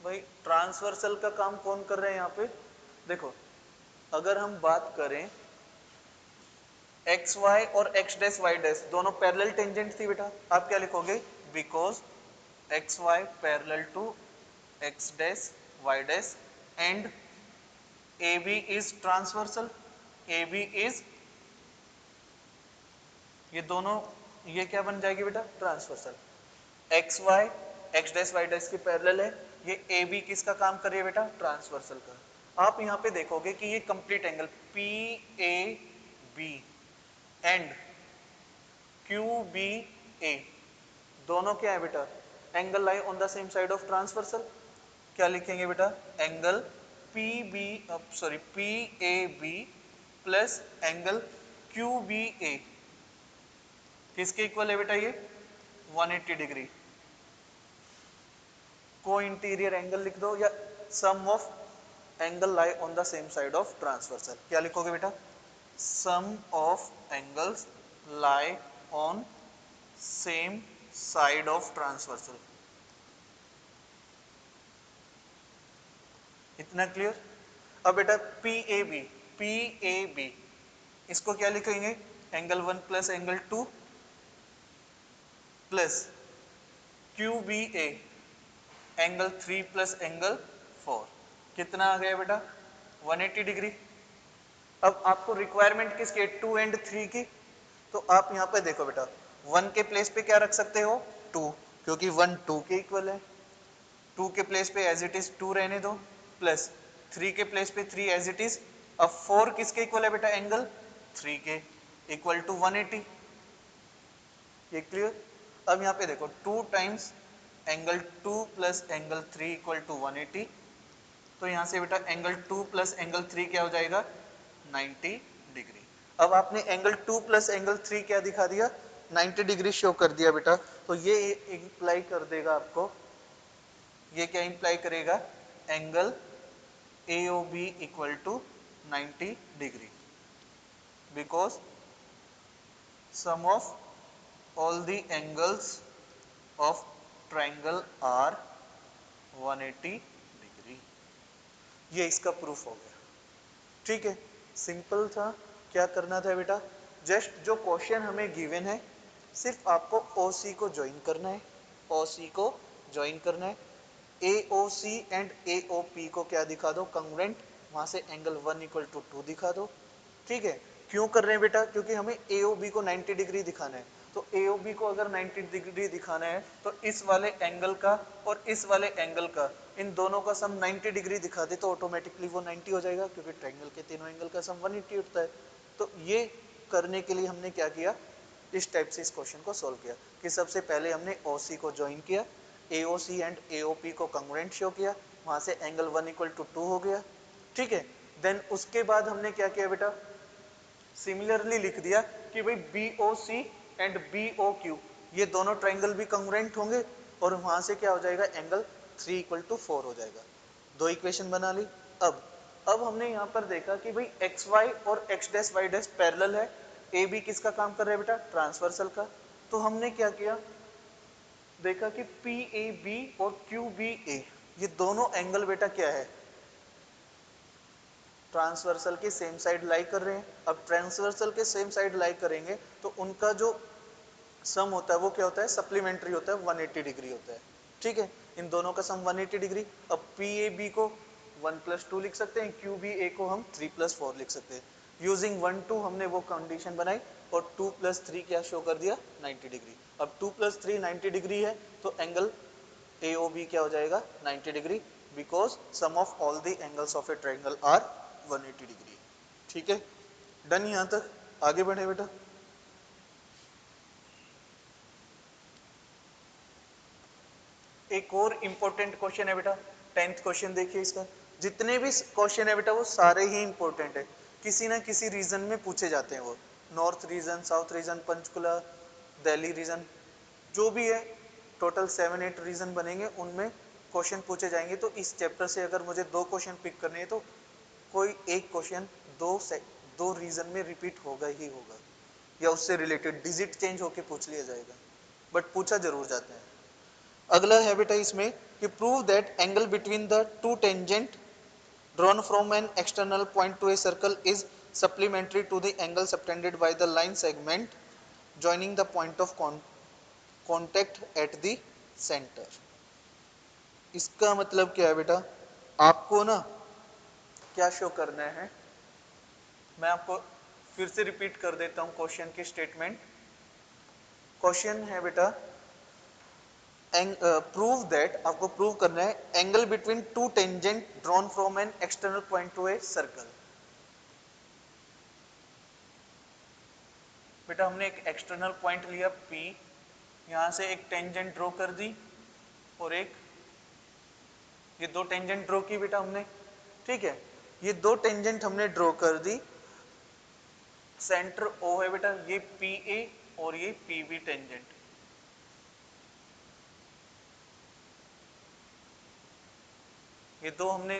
भाई ट्रांसवर्सल का काम कौन कर रहे हैं यहाँ पे। देखो अगर हम बात करें एक्स वाई और एक्स डैश वाई डैश दोनों पैरेलल टेंजेंट थी बेटा, आप क्या लिखोगे, because X Y parallel to X dash Y dash and AB is transversal, AB is, ये दोनों ये क्या बन जाएगी बेटा, transversal. X Y X dash Y dash के पैरेलल है, ये AB किसका काम कर रही है बेटा, ट्रांसवर्सल का। आप यहाँ पे देखोगे कि ये complete angle PAB and QBA दोनों क्या है बेटा, angle lie on the same side of transversal. क्या लिखेंगे बेटा, angle PAB plus angle QBA किसके इक्वल है बेटा, ये 180 डिग्री। को इंटीरियर एंगल लिख दो या sum of angle lie on the same side of transversal. क्या लिखोगे बेटा, sum of angles lie on same side of transversal. इतना क्लियर। अब बेटा PAB इसको क्या लिखेंगे, angle 1 plus angle 2 plus QBA angle 3 plus angle 4। कितना आ गया बेटा, 180 डिग्री। अब आपको रिक्वायरमेंट किसकी, 2 एंड 3 की। तो आप यहाँ पे देखो बेटा 1 के प्लेस पे क्या रख सकते हो, 2, क्योंकि 1 2 के इक्वल है। 2 के प्लेस पे एज इट इज 2 रहने दो, प्लस 3 के प्लेस पे 3 एज इट इज। अब 4 किसके इक्वल है बेटा, एंगल 3 के इक्वल टू 180। ये क्लियर। अब यहाँ पे देखो 2 times angle 2 plus angle 3 equal to 180। तो यहाँ से बेटा एंगल 2 प्लस एंगल 3 क्या हो जाएगा, 90 डिग्री। अब आपने एंगल 2 प्लस एंगल 3 क्या दिखा दिया, 90 डिग्री शो कर दिया बेटा। तो ये इंप्लाई कर देगा आपको, ये क्या इंप्लाई करेगा, angle AOB equal to 90 degree, because sum of all the angles of triangle are 180 degree. ये इसका प्रूफ हो गया। ठीक है, सिंपल था। क्या करना था बेटा, जस्ट जो क्वेश्चन हमें गिवन है सिर्फ आपको OC को ज्वाइन करना है, OC को ज्वाइन करना है। AOC एंड AOP को क्या दिखा दो, कॉन्ग्रुएंट, वहां से एंगल 1 इक्वल टू 2 दिखा दो। ठीक है, क्यों कर रहे हैं बेटा, क्योंकि हमें AOB को 90 डिग्री दिखाना है। तो AOB को अगर 90 डिग्री दिखाना है तो इस वाले एंगल का और इस वाले एंगल का, इन दोनों का सम 90 डिग्री दिखा दे तो ऑटोमेटिकली वो 90 हो जाएगा, क्योंकि ट्रायंगल के तीनों एंगल का सम 180 होता है। तो ये करने के लिए हमने क्या किया, इस टाइप से इस क्वेश्चन को सोल्व किया कि सबसे पहले हमने OC को ज्वाइन किया, AOC एंड AOP को कंग्रुएंट शो किया, वहां से एंगल 1 = 2 हो गया, ठीक है। देन उसके बाद हमने क्या किया बेटा, सिमिलरली लिख दिया कि भाई BOC एंड BOQ ये दोनों ट्रायंगल भी कंग्रुएंट होंगे और वहां से क्या हो जाएगा, एंगल 3 = 4 हो जाएगा। दो इक्वेशन बना ली। अब हमने यहाँ पर देखा कि भाई XY और X' पैरेलल है, AB किसका काम कर रहा है बेटा, ट्रांसवर्सल का। तो हमने क्या किया, देखा कि PAB और QBA ये दोनों एंगल बेटा क्या है, ट्रांसवर्सल के सेम साइड लाई कर रहे हैं। अब ट्रांसवर्सल के सेम साइड लाई करेंगे तो उनका जो सम होता है वो क्या होता है, सप्लीमेंट्री होता है, 180 डिग्री होता है, ठीक है। इन दोनों का सम 180 डिग्री। अब PAB को 1+2 लिख सकते हैं, QBA को हम 3+4 लिख सकते हैं। यूजिंग 1 2 हमने वो कंडीशन बनाई और 2+3 क्या शो कर दिया, 90 डिग्री। अब 2+3 90 डिग्री है तो एंगल AOB क्या हो जाएगा, 90 degree, because sum of all the angles of a triangle are 180 degree. ठीक है, डन। यहां तक आगे बढ़े बेटा। एक और इंपॉर्टेंट क्वेश्चन है बेटा, 10th क्वेश्चन देखिए इसका। जितने भी क्वेश्चन है बेटा वो सारे ही इंपॉर्टेंट है, किसी ना किसी रीजन में पूछे जाते हैं वो। North region, south region, Panchkula, Delhi region, जो भी है, टोटल 7-8 रीजन बनेंगे, उनमें क्वेश्चन पूछे जाएंगे। तो इस चैप्टर से अगर मुझे 2 क्वेश्चन पिक करने हैं तो कोई एक क्वेश्चन दो रीजन में रिपीट होगा ही होगा, या उससे रिलेटेड डिजिट चेंज होके पूछ लिया जाएगा, बट पूछा जरूर जाता है। अगला है बेटा इसमें कि prove that angle between the two tangent drawn from an external point to a circle is supplementary to the angle subtended by the line segment joining the point of contact at the center। इसका मतलब क्या है बेटा, आपको ना क्या show करना है, मैं आपको फिर से रिपीट कर देता हूं क्वेश्चन की स्टेटमेंट। क्वेश्चन है बेटा, प्रूव दैट, आपको प्रूव करना है angle between two tangent drawn from an external point to a circle. बेटा हमने एक एक्सटर्नल पॉइंट लिया P, यहां से एक टेंजेंट ड्रॉ कर दी और एक, ये दो टेंजेंट ड्रॉ की बेटा हमने, ठीक है। ये दो टेंजेंट हमने ड्रॉ कर दी, सेंटर O है बेटा, ये PA और ये PB टेंजेंट। ये दो हमने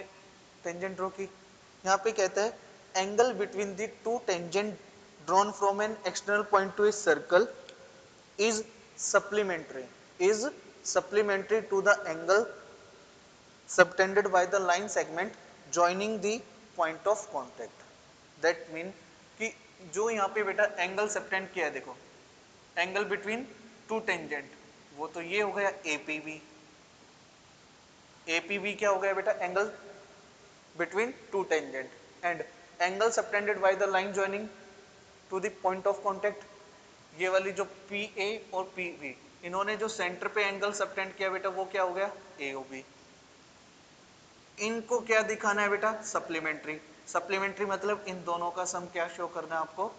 टेंजेंट ड्रॉ की। यहाँ पे कहता है angle between the two tangent drawn from an external point to a circle is supplementary is supplementary to the angle subtended by the line segment joining the point of contact। that mean कि जो यहाँ पे बेटा angle subtend किया है, देखो angle between two tangent, वो तो ये हो गया APB। APB क्या हो गया बेटा, angle between two tangent, and angle subtended by the line joining to the point of contact, ये वाली जो PA और PB, इन्होंने जो सेंटर पे एंगल सबटेंड किया बेटा वो क्या हो गया, AOB। इनको क्या दिखाना है बेटा, सप्लीमेंट्री। सप्लीमेंट्री मतलब इन दोनों का सम क्या शो करना है आपको,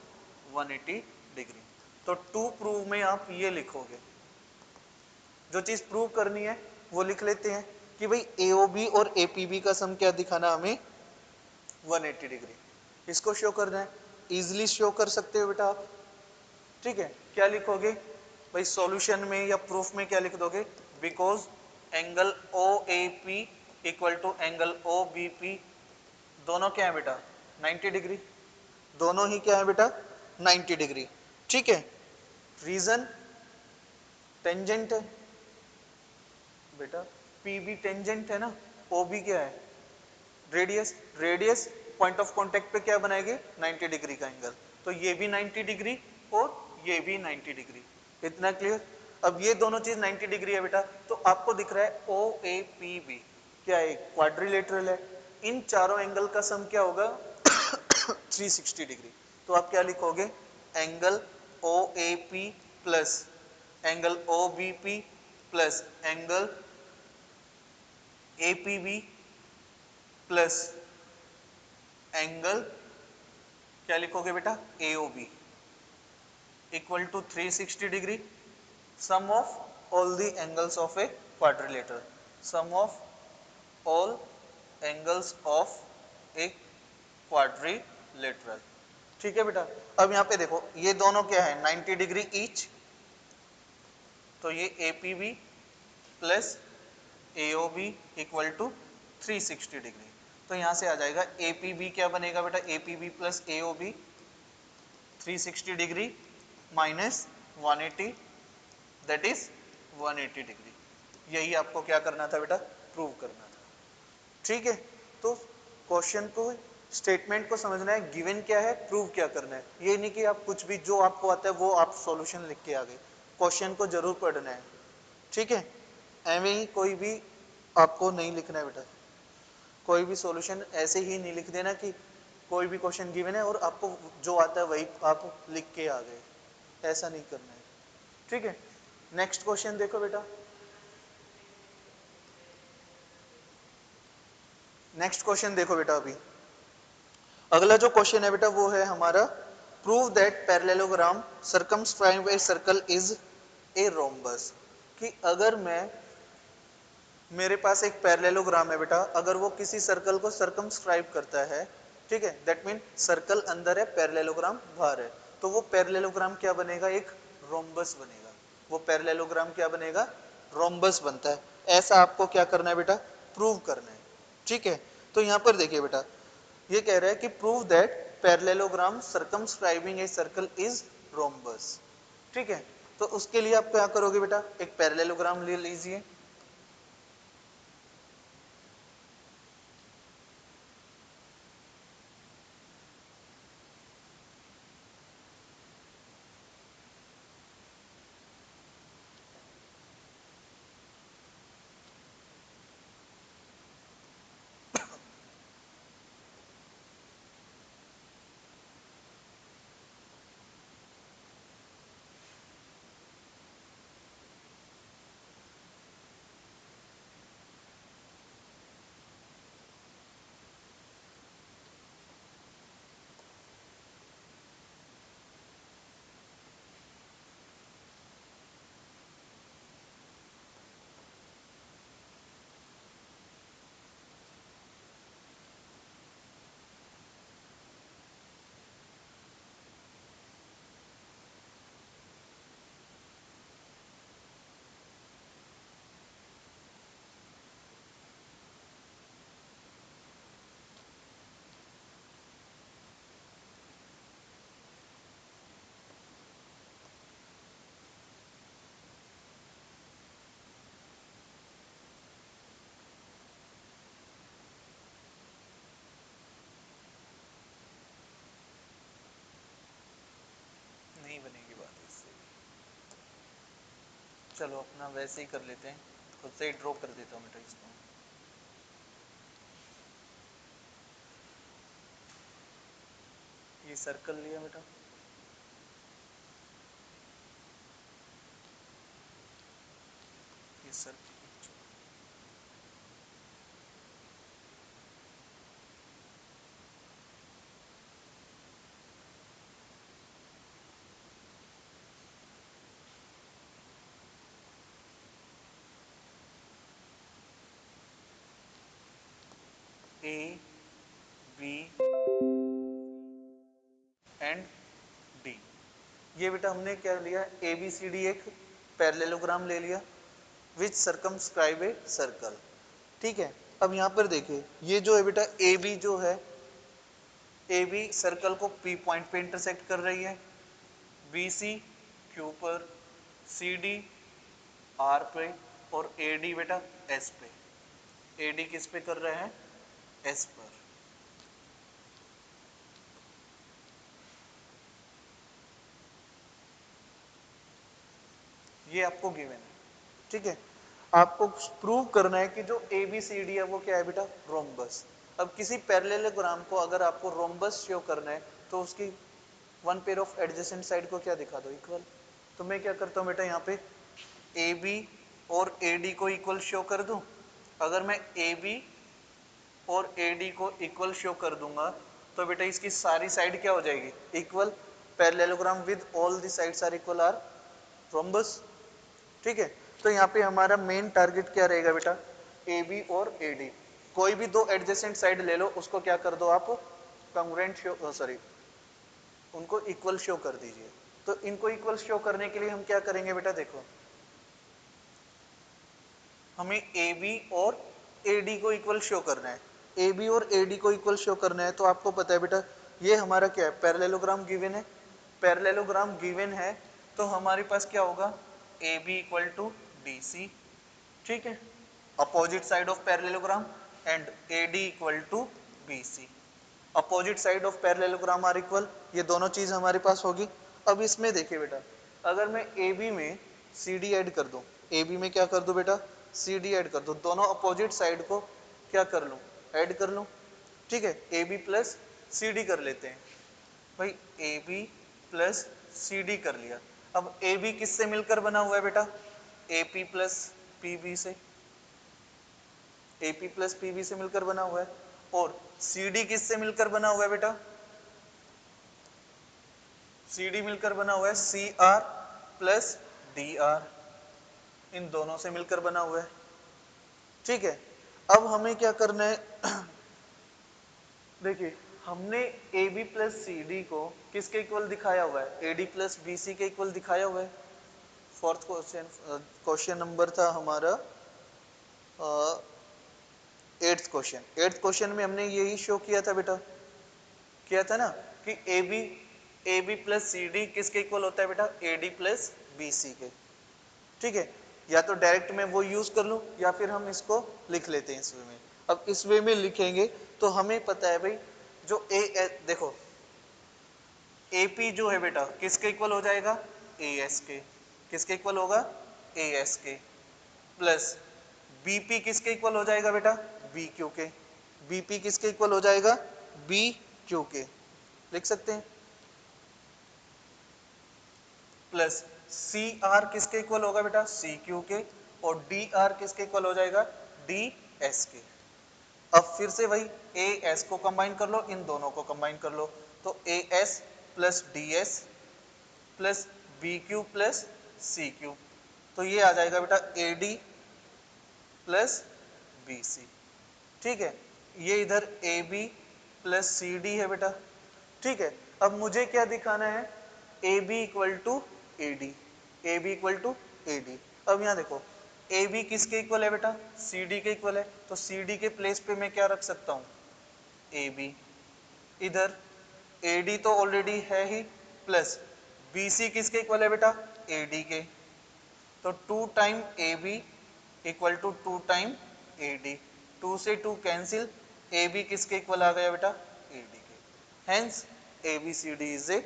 180 डिग्री। तो टू प्रूव में आप ये लिखोगे, जो चीज प्रूव करनी है वो लिख लेते हैं कि भाई AOB और APB का सम क्या दिखाना हमें, 180 डिग्री। इसको शो करना है, इजिली शो कर सकते हो बेटा आप, ठीक है। क्या लिखोगे भाई सॉल्यूशन में या प्रूफ में, क्या लिख दोगे, because angle OAP equal to angle OBP दोनों क्या है बेटा, 90 डिग्री, दोनों ही क्या है बेटा, 90 डिग्री, ठीक है। रीजन टेंजेंट है बेटा, PB टेंजेंट है ना, OB क्या है, radius, radius point of contact पे क्या बनाएगी, 90 डिग्री का एंगल, तो ये भी 90 डिग्री और ये भी 90 डिग्री। इतना क्लियर। अब ये दोनों चीज 90 डिग्री है बेटा, तो आपको दिख रहा है OAPB क्या है, क्वाड्रिलेटरल है, इन चारों एंगल का सम क्या होगा 360 डिग्री। तो आप क्या लिखोगे, angle OAP plus angle O B P plus angle A P B plus angle क्या लिखोगे बेटा A O B equal to 360 degree sum of all the angles of a quadrilateral sum of all angles of a quadrilateral ठीक है बेटा। अब यहां पे देखो ये दोनों क्या है 90 डिग्री ईच, तो ये APB plus AOB equal to 360 degree, तो यहां से आ जाएगा APB क्या बनेगा बेटा APB plus AOB 360 degree minus 180 that is 180 degree. यही आपको क्या करना था बेटा प्रूव करना था। ठीक है, तो क्वेश्चन को स्टेटमेंट को समझना है, गिवन क्या है प्रूव क्या करना है। ये नहीं कि आप कुछ भी जो आपको आता है वो आप सॉल्यूशन लिख के आ गए, क्वेश्चन को जरूर पढ़ना है। ठीक है, एवं ही कोई भी आपको नहीं लिखना है बेटा, कोई भी सॉल्यूशन ऐसे ही नहीं लिख देना कि कोई भी क्वेश्चन गिवन है और आपको जो आता है वही आप लिख के आ गए, ऐसा नहीं करना है। ठीक है, नेक्स्ट क्वेश्चन देखो बेटा। नेक्स्ट क्वेश्चन देखो बेटा, अभी अगला जो क्वेश्चन है बेटा वो है हमारा prove that parallelogram circumscribe a circle is a rhombus. कि अगर मैं मेरे पास एक पैरेललोग्राम है बेटा, अगर वो किसी सर्कल को सर्कमस्क्राइब करता है, ठीक है, दैट मीन सर्कल अंदर है पैरेललोग्राम बाहर है, तो वो पैरेललोग्राम क्या बनेगा एक रोम्बस बनेगा। वो पैरेललोग्राम क्या बनेगा रोम्बस बनता है। ऐसा आपको क्या करना है बेटा प्रूव करना है। ठीक है, तो यहां पर देखिए बेटा ये कह रहा है कि prove that parallelogram circumscribing A circle is rhombus. ठीक है, तो उसके लिए आप क्या करोगे बेटा एक पैरेललोग्राम ले लीजिए। नहीं बनेगी बात इससे। चलो अपना वैसे ही कर लेते हैं, खुद से ही ड्रॉ कर देता हूँ बेटा इसको। ये सर्कल लिया बेटा, ये circle A B and D. ये बेटा हमने क्या लिया ए बी सी डी एक पैरेललोग्राम ले लिया विच सर्कमस्क्राइब ए सर्कल। ठीक है, अब यहाँ पर देखिए ये जो है बेटा ए बी जो है, ए बी सर्कल को पी पॉइंट पे इंटरसेक्ट कर रही है, बी सी क्यू पर, सी डी आर पे और ए डी बेटा एस पे। ए डी किस पे कर रहे हैं एस पर। ये आपको गिवन है। ठीक है, आपको प्रूव करना है कि जो ए बी सी डी है वो क्या है बेटा रोम्बस। अब किसी पैरेललोग्राम को अगर आपको रोम्बस शो करना है तो उसकी one pair of adjacent side को क्या दिखा दो इक्वल। तो मैं क्या करता हूँ बेटा, यहाँ पे ए बी और ए डी को इक्वल शो कर दूं। अगर मैं ए बी और ए डी को इक्वल शो कर दूंगा तो बेटा इसकी सारी साइड क्या हो जाएगी, equal. Parallelogram with all the sides are equal are rhombus. ठीक है, तो यहाँ पे हमारा मेन टारगेट क्या रहेगा बेटा, ए बी और ए डी। कोई भी दो एडजेसेंट साइड ले लो, उसको क्या कर दो आप, कॉन्ग्रुएंट शो, सॉरी उनको इक्वल शो कर दीजिए। तो इनको इक्वल शो करने के लिए हम क्या करेंगे बेटा, देखो हमें ए बी और ए डी को इक्वल शो करना है। ए बी और ए डी को इक्वल शो करना है तो आपको पता है बेटा ये हमारा क्या है, पैरेललोग्राम गिवन है। पैरेललोग्राम गिवन है तो हमारे पास क्या होगा, A B equal to D C. ठीक है, opposite side of parallelogram and A D equal to B C. Opposite side of parallelogram are equal, ये दोनों चीज हमारे पास होगी। अब इसमें देखिए बेटा, अगर मैं ए बी में सी डी ऐड कर दूं, ए बी में क्या कर दूं बेटा, सी डी ऐड कर दूं, दोनों अपोजिट साइड को क्या कर लूं, ऐड कर लूं। ठीक है, A B plus C D कर लेते हैं भाई, A B plus C D कर लिया। अब ए बी किससे मिलकर बना हुआ है बेटा, A P plus P B से, A P plus P B से मिलकर बना हुआ है। और सी डी किससे मिलकर बना हुआ है बेटा, सी डी मिलकर बना हुआ है C R plus D R, इन दोनों से मिलकर बना हुआ है। ठीक है, अब हमें क्या करना है देखिए हमने A B plus C D को किसके इक्वल दिखाया हुआ है, A D plus B C के इक्वल दिखाया हुआ है। फोर्थ क्वेश्चन, क्वेश्चन नंबर था हमारा एट्थ क्वेश्चन। एट्थ क्वेश्चन में हमने यही शो किया था बेटा, किया था ना कि A B plus C D किसके इक्वल होता है बेटा, A D plus B C के। ठीक है, या तो डायरेक्ट मैं वो यूज कर लूं या फिर हम इसको लिख लेते हैं इस वे में। अब इस वे में लिखेंगे तो हमें पता है भाई जो ए देखो ए पी जो है बेटा किसके इक्वल हो जाएगा, ए एस के। किसके इक्वल होगा, ए एस के। प्लस बीपी किसके इक्वल हो जाएगा बेटा, बी क्यू के। बीपी किसके इक्वल हो जाएगा, बी क्यू के, लिख सकते हैं। प्लस सी आर किसके इक्वल होगा बेटा, सी क्यू के। और डी आर किसके इक्वल हो जाएगा, डी एस के। अब फिर से वही ए एस को कंबाइन कर लो, इन दोनों को कंबाइन कर लो, तो A S plus D S plus B Q plus C Q, तो ये आ जाएगा बेटा A D plus B C. ठीक है, ये इधर A B plus C D है बेटा। ठीक है, अब मुझे क्या दिखाना है, A B equal to A D, A B equal to A D. अब यहाँ देखो ए बी किसके इक्वल है बेटा, सी डी के इक्वल है, तो सी डी के प्लेस पे मैं क्या रख सकता हूँ, ए बी। इधर ए डी तो ऑलरेडी है ही, प्लस बी सी किसके इक्वल है बेटा, ए डी के। तो 2 time A B equal to 2 time A D, 2 से 2 कैंसिल, ए बी किसके इक्वल आ गया बेटा, ए डी के। Hence A B C D is a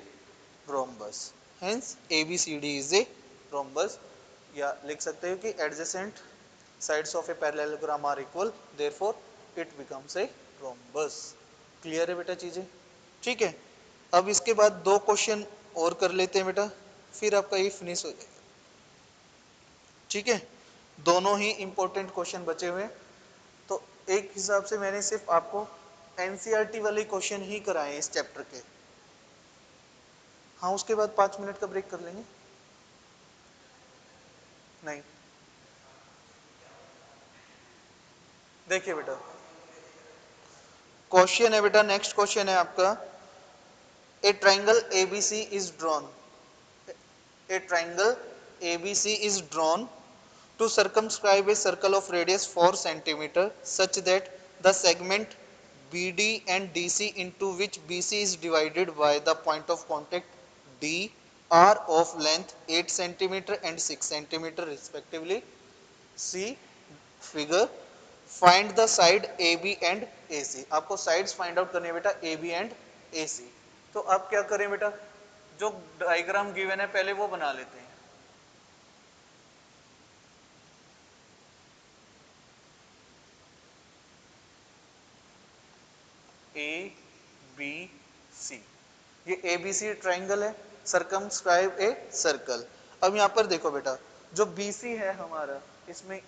rhombus, hence ABCD is a rhombus। या लिख सकते हो कि adjacent sides of a parallelogram are equal, therefore it becomes a rhombus। Clear है बेटा चीजें, ठीक है। अब इसके बाद दो क्वेश्चन और कर लेते हैं बेटा, फिर आपका ये फिनिश हो जाएगा। ठीक है, दोनों ही इंपॉर्टेंट क्वेश्चन बचे हुए हैं, तो एक हिसाब से मैंने सिर्फ आपको एनसीईआरटी वाले क्वेश्चन ही कराए इस चैप्टर के। हाँ, उसके बाद 5 मिनट का ब्रेक कर लेंगे। नहीं, देखिए बेटा क्वेश्चन है बेटा, नेक्स्ट क्वेश्चन है आपका, ए triangle ABC is drawn, A triangle ABC is drawn to circumscribe a circle of radius 4 centimeter such that the segment BD and DC into which BC is divided by the point of contact D are of length 8 centimeter and 6 centimeter respectively. See figure, find the side AB and AC। आपको sides find out करनी है बेटा AB and AC। तो आप क्या करें बेटा, जो डायग्राम गिवन है पहले वो बना लेते हैं। ए बी सी, ये एबीसी ट्राइंगल है, सरकमस्क्राइब ए सर्कल। अब यहाँ पर देखो बेटा, जो BC है हमारा, इसमें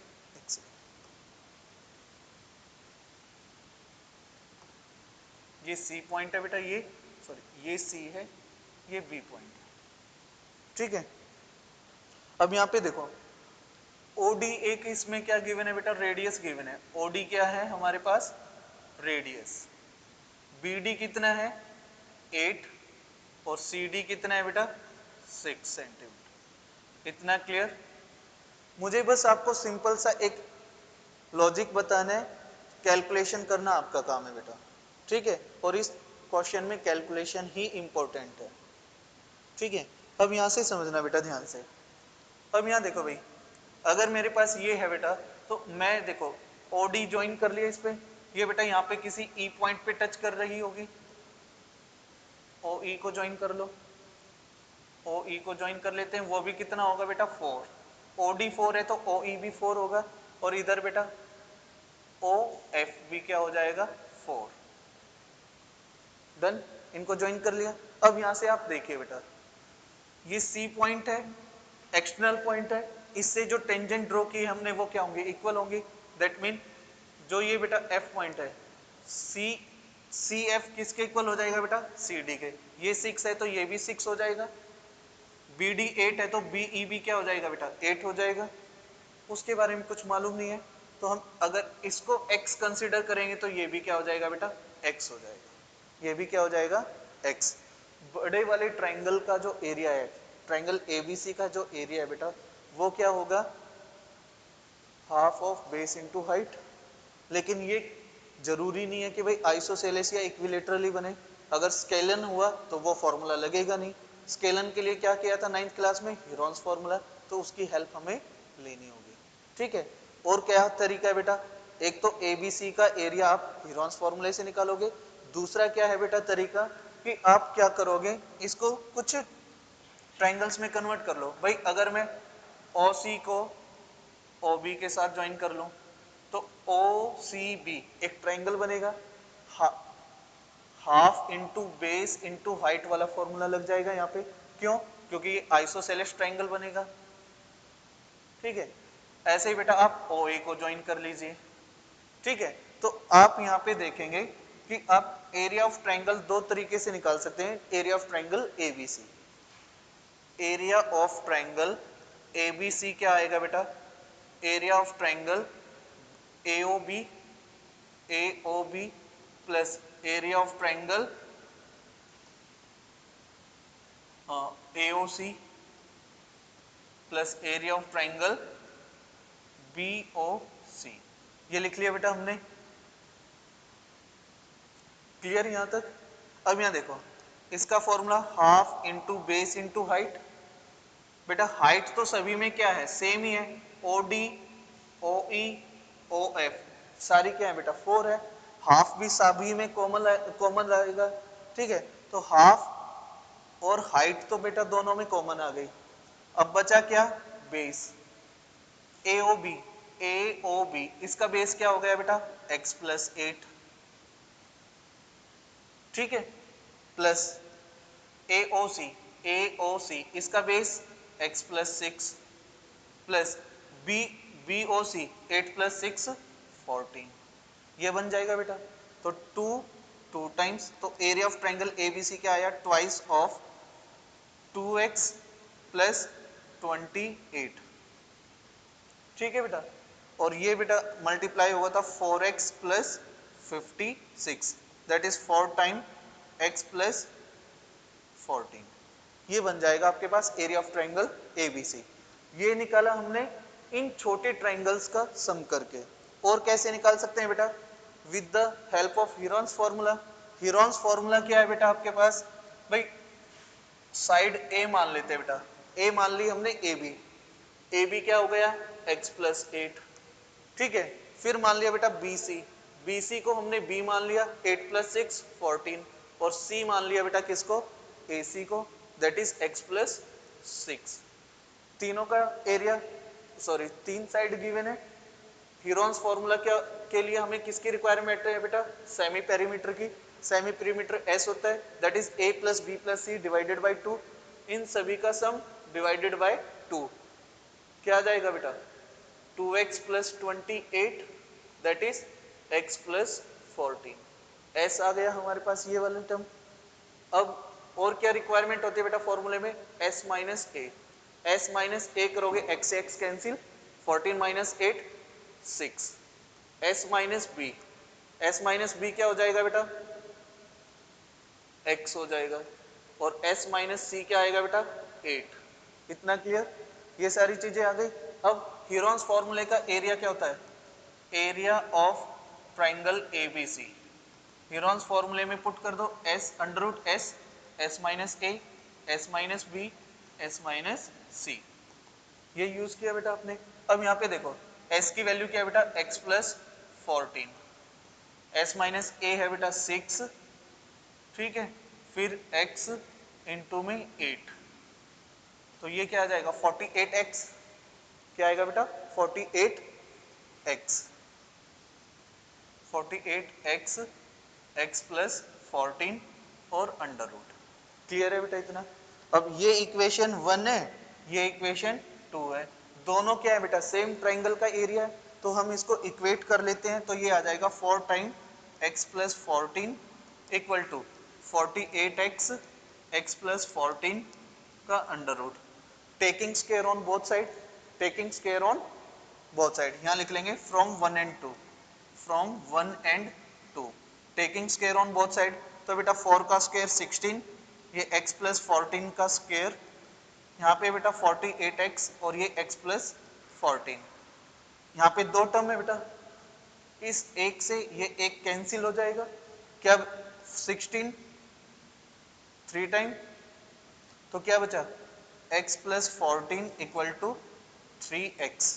ये C पॉइंट है बेटा, ये सॉरी ये C है, ये B पॉइंट है, ठीक है। अब यहाँ पे देखो OD एक इसमें क्या गिवन है बेटा, रेडियस गिवन है। OD क्या है हमारे पास, रेडियस। BD कितना है 8 और CD कितना है बेटा 6 सेंटीमीटर। इतना क्लियर। मुझे बस आपको सिंपल सा एक लॉजिक बताना है, कैलकुलेशन करना आपका काम है बेटा, ठीक है। और इस क्वेश्चन में कैलकुलेशन ही इंपॉर्टेंट है, ठीक है। अब यहां से समझना बेटा ध्यान से। अब यहां देखो भाई, अगर मेरे पास ये है बेटा, तो मैं देखो OD ज्वाइन कर लिया इस पे, ये बेटा यहाँ पे किसी E पॉइंट पे टच कर रही होगी, OE को ज्वाइन कर लो, OE को ज्वाइन कर लेते हैं, वो भी कितना होगा बेटा 4, OD 4 है तो OE भी 4 होगा, और इधर बेटा OF भी क्या हो जाएगा 4। डन, इनको ज्वाइन कर लिया। अब यहां से आप देखिए बेटा, ये C पॉइंट है, एक्सटर्नल पॉइंट है, इससे जो टेंजेंट ड्रॉ की हमने वो क्या होंगे, इक्वल होंगी। दैट मीन जो ये बेटा F पॉइंट है, CF किसके इक्वल हो जाएगा बेटा, CD के। ये 6 है तो ये भी 6 हो जाएगा। BD 8 है तो BE भी क्या हो जाएगा बेटा 8 हो जाएगा। उसके बारे में कुछ मालूम नहीं है, तो हम अगर इसको x कंसीडर करेंगे तो ये भी क्या हो जाएगा बेटा x हो जाएगा, ये भी क्या हो जाएगा x। बड़े वाले ट्रायंगल का जो एरिया है, ट्रायंगल ABC का जो एरिया है बेटा, वो क्या होगा, half of base into height. लेकिन ये जरूरी नहीं है कि भाई आइसोसेलेस या इक्विलेटरली बने। अगर स्केलन हुआ तो वो फॉर्मूला लगेगा नहीं। स्केलन के लिए क्या किया था 9th क्लास में, हीरोन्स फॉर्मूला, तो उसकी हेल्प हमें लेनी होगी, ठीक है। और क्या तरीका है बेटा, एक तो ABC का एरिया आप हीरोन्स फॉर्मूले से निकालोगे, दूसरा क्या है बेटा तरीका कि आप क्या करोगे, इसको कुछ ट्रायंगल्स में कन्वर्ट कर लो। भाई अगर मैं OC को OB के साथ ज्वाइन कर लूं तो OCB एक ट्रायंगल बनेगा, half into base into height वाला फॉर्मूला लग जाएगा यहाँ पे। क्यों, क्योंकि ये आइसोसेलेस ट्रायंगल बनेगा, ठीक है। ऐसे ही बेटा आप OA को ज्वाइन कर लीजिए, ठीक है। तो आप यहाँ पे देखेंगे कि आप एरिया ऑफ ट्रायंगल दो तरीके से निकाल सकते हैं। Area of triangle ABC, area of triangle ABC क्या आएगा बेटा, area of triangle AOB plus area of triangle AOC plus area of triangle BOC। ये लिख लिया बेटा हमने, क्लियर यहां तक। अब यहां देखो, इसका formula half into base into height. बेटा हाइट तो सभी में क्या है, सेम ही है, OD OE OF सारी क्या है बेटा 4 है। हाफ भी सभी में कॉमन रहेगा, ठीक है। तो हाफ और हाइट तो बेटा दोनों में कॉमन आ गई। अब बचा क्या, बेस। AOB इसका बेस क्या हो गया बेटा x प्लस 8, ठीक है, प्लस AOC इसका base x plus 6 plus BOC 8 plus 6 14, ये बन जाएगा बेटा। तो 2 टाइम्स, तो एरिया ऑफ ट्रायंगल ABC क्या आया, ट्वाइस ऑफ 2x प्लस 28, ठीक है बेटा। और ये बेटा मल्टीप्लाई हुआ था 4x plus 56, that is 4 time x plus 14, ये बन जाएगा आपके पास एरिया ऑफ ट्रायंगल ABC। ये निकाला हमने इन छोटे ट्रायंगल्स का सम करके। और कैसे निकाल सकते हैं बेटा, with the help of Heron's formula. Heron's formula क्या है बेटा आपके पास, भाई साइड A मान लेते हैं बेटा, A मान ली हमने AB क्या हो गया x प्लस 8, ठीक है। फिर मान लिया बेटा BC को हमने B मान लिया 8 प्लस 6 14, और C मान लिया बेटा किसको, AC को, दैट इज x प्लस 6। तीनों का एरिया, सॉरी तीन साइड गिवन है। हीरोन्स फॉर्मूला के लिए हमें किसकी रिक्वायरमेंट है बेटा, सेमी पेरीमीटर की। सेमी पेरीमीटर S होता है, that is A plus B plus C divided by 2, इन सभी का सम डिवाइडेड बाय 2, क्या आ जाएगा बेटा 2x plus 28 that is x plus 14। S आ गया हमारे पास ये वाला टर्म। अब और क्या रिक्वायरमेंट होती है बेटा फॉर्मूले में, s minus A, S minus A करोगे x से x cancel, 14 minus 8 6, s minus B, s minus B क्या हो जाएगा बेटा x हो जाएगा, और s माइनस सी क्या आएगा बेटा 8। इतना क्लियर, ये सारी चीजें आ गई। अब हीरोन्स फॉर्मूले का एरिया क्या होता है, area of triangle ABC. Heron's फॉर्मूले में पुट कर दो s under root S, S minus A, S minus B, S minus C, ये यूज किया बेटा आपने। अब यहाँ पे देखो s की वैल्यू क्या है बेटा x प्लस 14, s माइनस ए है बेटा 6, ठीक है, फिर x इंटू में 8, तो ये क्या आ जाएगा 48x, क्या आएगा बेटा 48x, 48x x प्लस 14 और अंडर रूट। क्लियर है बेटा इतना। अब ये इक्वेशन 1 है, ये इक्वेशन 2 है, दोनों क्या है बेटा सेम ट्राइंगल का एरिया है, तो हम इसको इक्वेट कर लेते हैं, तो ये आ जाएगा 4 time x plus 14 equal to 48x x plus 14 का under root, taking square on both side, taking square on both side, यहां लिख लेंगे from 1 and 2, from 1 and 2, taking square on both side, तो बेटा 4 का स्क्वायर 16, ये x प्लस 14 का square, यहाँ पे बेटा 48x और ये x प्लस 14, यहाँ पे दो टर्म है बेटा, इस एक से ये एक कैंसिल हो जाएगा, क्या 16 3 टाइम, तो क्या बचा x plus 14 equal to 3x,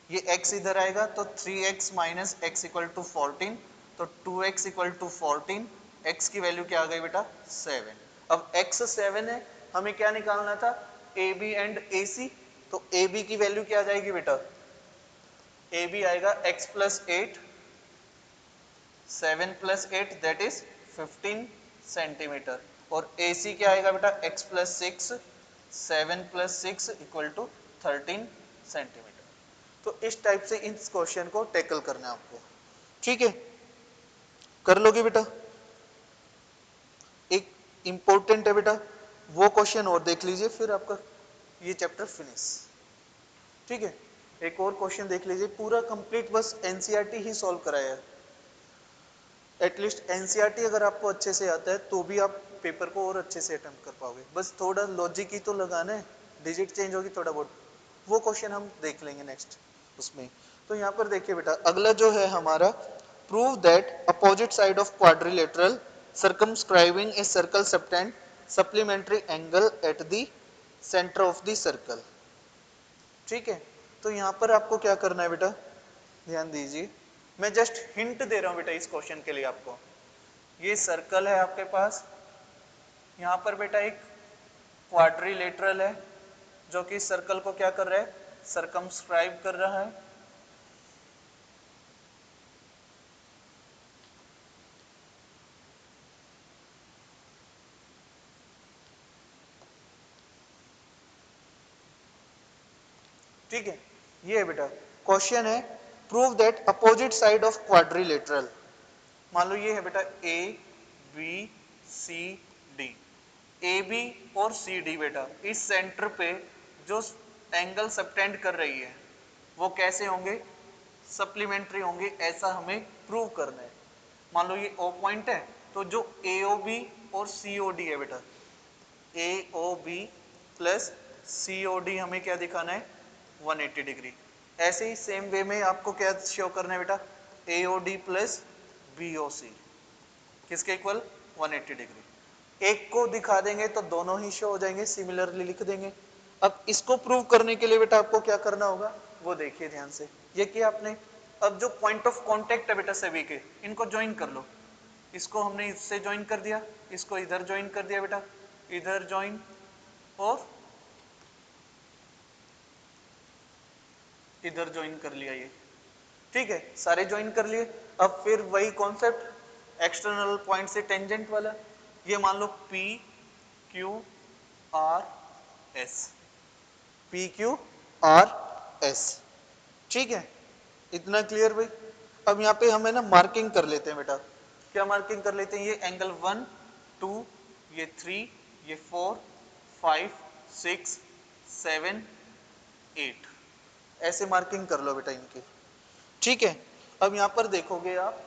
ये x इधर आएगा तो 3x minus x equal to 14, तो 2x इक्वल टू 14, x की वैल्यू क्या आ गई बेटा 7। अब x 7 है, हमें क्या निकालना था AB एंड AC, तो AB की वैल्यू क्या आ जाएगी बेटा, AB आएगा x plus 8, 7 plus 8 that is 15 centimetre, और AC क्या आएगा बेटा x plus 6, 7 plus 6 equal to 13 centimetre. तो इस टाइप से इस क्वेश्चन को टैकल करना है आपको, ठीक है, कर लोगे बेटा। एक इंपॉर्टेंट है बेटा, वो क्वेश्चन और देख लीजिए, फिर आपका ये चैप्टर फिनिश, ठीक है। एक और क्वेश्चन देख लीजिए, पूरा कंप्लीट बस एनसीईआरटी ही सॉल्व कराया है, एटलीस्ट एनसीईआरटी अगर आपको अच्छे से आता है तो भी आप पेपर को और अच्छे से अटेम्प्ट कर पाओगे, बस थोड़ा लॉजिक ही तो लगाना है, डिजिट चेंज होगी थोड़ा बहुत, वो क्वेश्चन हम देख लेंगे नेक्स्ट उसमें। तो यहाँ पर देखिए बेटा, अगला जो है हमारा, prove that opposite side of quadrilateral circumscribing a circle subtend supplementary angle at the centre of the circle, ठीक है। तो यहाँ पर आपको क्या करना है बेटा, ध्यान दीजिए, मैं जस्ट हिंट दे रहा हूँ बेटा इस क्वेश्चन के लिए आपको। ये सर्कल है आपके पास, यहाँ पर बेटा एक क्वाड्रिलेटरल है जो कि सर्कल को क्या कर रहा है, सर्कमस्क्राइब कर रहा है, ठीक है। ये है बेटा क्वेश्चन है, prove that opposite side of quadrilateral, मान लो ये है बेटा A B C D, A B और सी डी बेटा इस सेंटर पे जो एंगल सबटेंड कर रही है वो कैसे होंगे, सप्लीमेंट्री होंगे, ऐसा हमें प्रूव करना है। मान लो ये ओ पॉइंट है, तो जो ए ओ बी और सी ओ डी है बेटा, A O B plus C O D हमें क्या दिखाना है 180 डिग्री। ऐसे ही सेम वे में आपको क्या शो करना है बेटा, A O D plus B O C किसके इक्वल 180 डिग्री। एक को दिखा देंगे तो दोनों ही शो हो जाएंगे, सिमिलरली लिख देंगे। अब इसको प्रूव करने के लिए बेटा आपको क्या करना होगा वो देखिए ध्यान से, ये किया आपने। अब जो पॉइंट ऑफ कांटेक्ट है बेटा सभी के, इनको ज्वाइन कर लो, इसको हमने इससे ज्वाइन कर दिया, इसको इधर ज्वाइन कर दिया बेटा, इधर ज्वाइन और इधर ज्वाइन कर लिया ये, ठीक है, सारे ज्वाइन कर लिए। अब फिर वही कॉन्सेप्ट एक्सटर्नल पॉइंट से टेंजेंट वाला, ये मान लो P Q R S, P Q R S. ठीक है, इतना क्लियर भाई। अब यहाँ पे हमें ना मार्किंग कर लेते हैं बेटा। क्या मार्किंग कर लेते हैं? ये एंगल 1 2, ये 3, ये 4 5 6 7 8, ऐसे मार्किंग कर लो बेटा इनकी। ठीक है, अब यहाँ पर देखोगे आप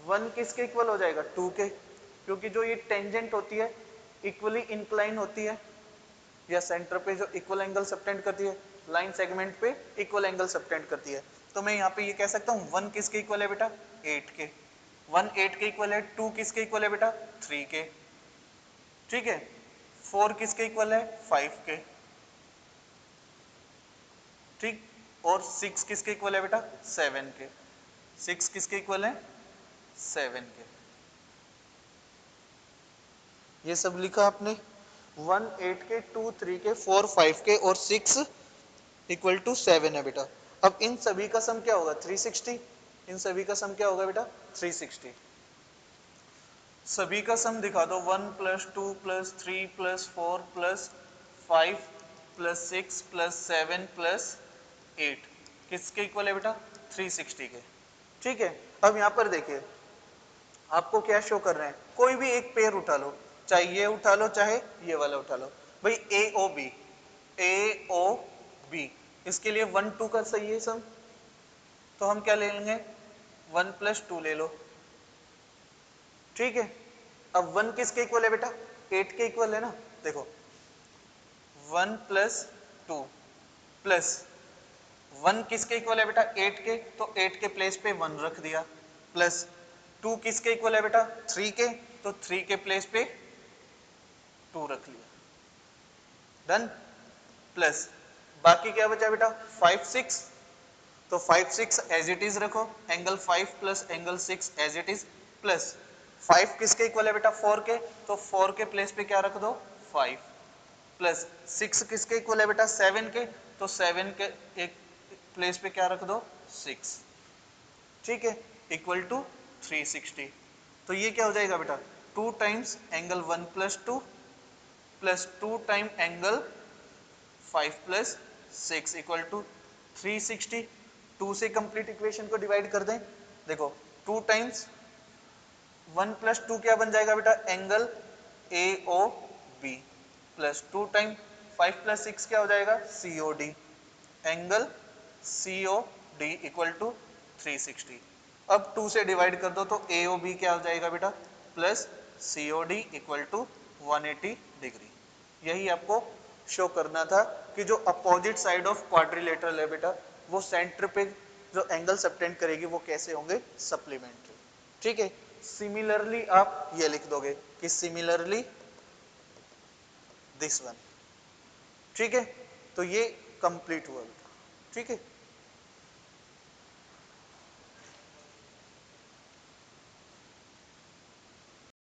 1 किसके इक्वल हो जाएगा? 2 के, क्योंकि जो ये टेंजेंट होती है इक्वली इंक्लाइन होती है, या सेंटर पे जो इक्वल एंगल सबटेंड करती है, लाइन सेगमेंट पे इक्वल एंगल सबटेंड करती है। तो मैं यहाँ पे ये कह सकता हूँ 1 किसके इक्वल है बेटा? 8 के। 1 8 के इक्वल है। 2 किसके इक्वल है बेटा? 3 के। ठीक है, 4 किसके इक्वल है? 5 के। ठीक, और 6 किसके इक्वल है बेटा? 7 के। 6 किसके इक्वल है? 7 के। ये सब लिखा आपने। 1 8 के, 2 3 के, 4 5 के और 6 इक्वल टू 7 है बेटा। अब इन सभी का सम क्या होगा? 360। इन सभी का सम क्या होगा बेटा? 360। सभी का सम दिखा दो। 1 plus 2 plus 3 plus 4 plus 5 plus 6 plus 7 plus 8 किसके इक्वल है बेटा? 360 के। ठीक है, अब यहाँ पर देखिए आपको क्या शो कर रहे हैं, कोई भी एक पेयर उठा लो, चाहे ये उठा लो चाहे ये वाला उठा लो भाई। ए ओ बी, ए ओ बी, इसके लिए 1 2 का सही है सम, तो हम क्या ले लेंगे? 1 प्लस 2 ले लो। ठीक है, अब 1 किसके इक्वल है बेटा? 8 के इक्वल है ना। देखो 1 प्लस 2 प्लस 1 किसके इक्वल है बेटा? 8 के, तो 8 के प्लेस पे 1 रख दिया, प्लस 2 किसके इक्वल है बेटा? 3 के, तो 3 के प्लेस पे 2 रख लिया, डन। प्लस बाकी क्या बचा बेटा? 5 6, तो 5 6 एज इट इज रखो, angle 5 plus angle 6 as it is, plus 5 किसके इक्वल है बेटा? 4 के, तो 4 के प्लेस पे क्या रख दो? 5, प्लस 6 किसके इक्वल है बेटा? 7 के, तो 7 के एक प्लेस पे क्या रख दो? 6। ठीक है, इक्वल टू 360। तो ये क्या हो जाएगा बेटा? 2 times angle 1 plus 2 plus 2 time angle 5 plus 6 equal to 360। 2 से कंप्लीट इक्वेशन को डिवाइड कर दें। देखो 2 टाइम्स 1 प्लस 2 क्या बन जाएगा बेटा? Angle A O B, plus 2 time 5 plus 6 क्या हो जाएगा? C O D, angle C O D equal to 360। अब 2 से डिवाइड कर दो तो ए ओ बी क्या हो जाएगा बेटा? Plus C O D equal to 180 degree. यही आपको शो करना था कि जो अपोजिट साइड ऑफ क्वाड्रिलेटरल है बेटा, वो सेंटर पे जो एंगल सबटेंड करेगी वो कैसे होंगे? सप्लीमेंट्री। ठीक है, सिमिलरली आप ये लिख दोगे कि सिमिलरली दिस वन। ठीक है, तो ये कंप्लीट हुआ बेटा। ठीक है।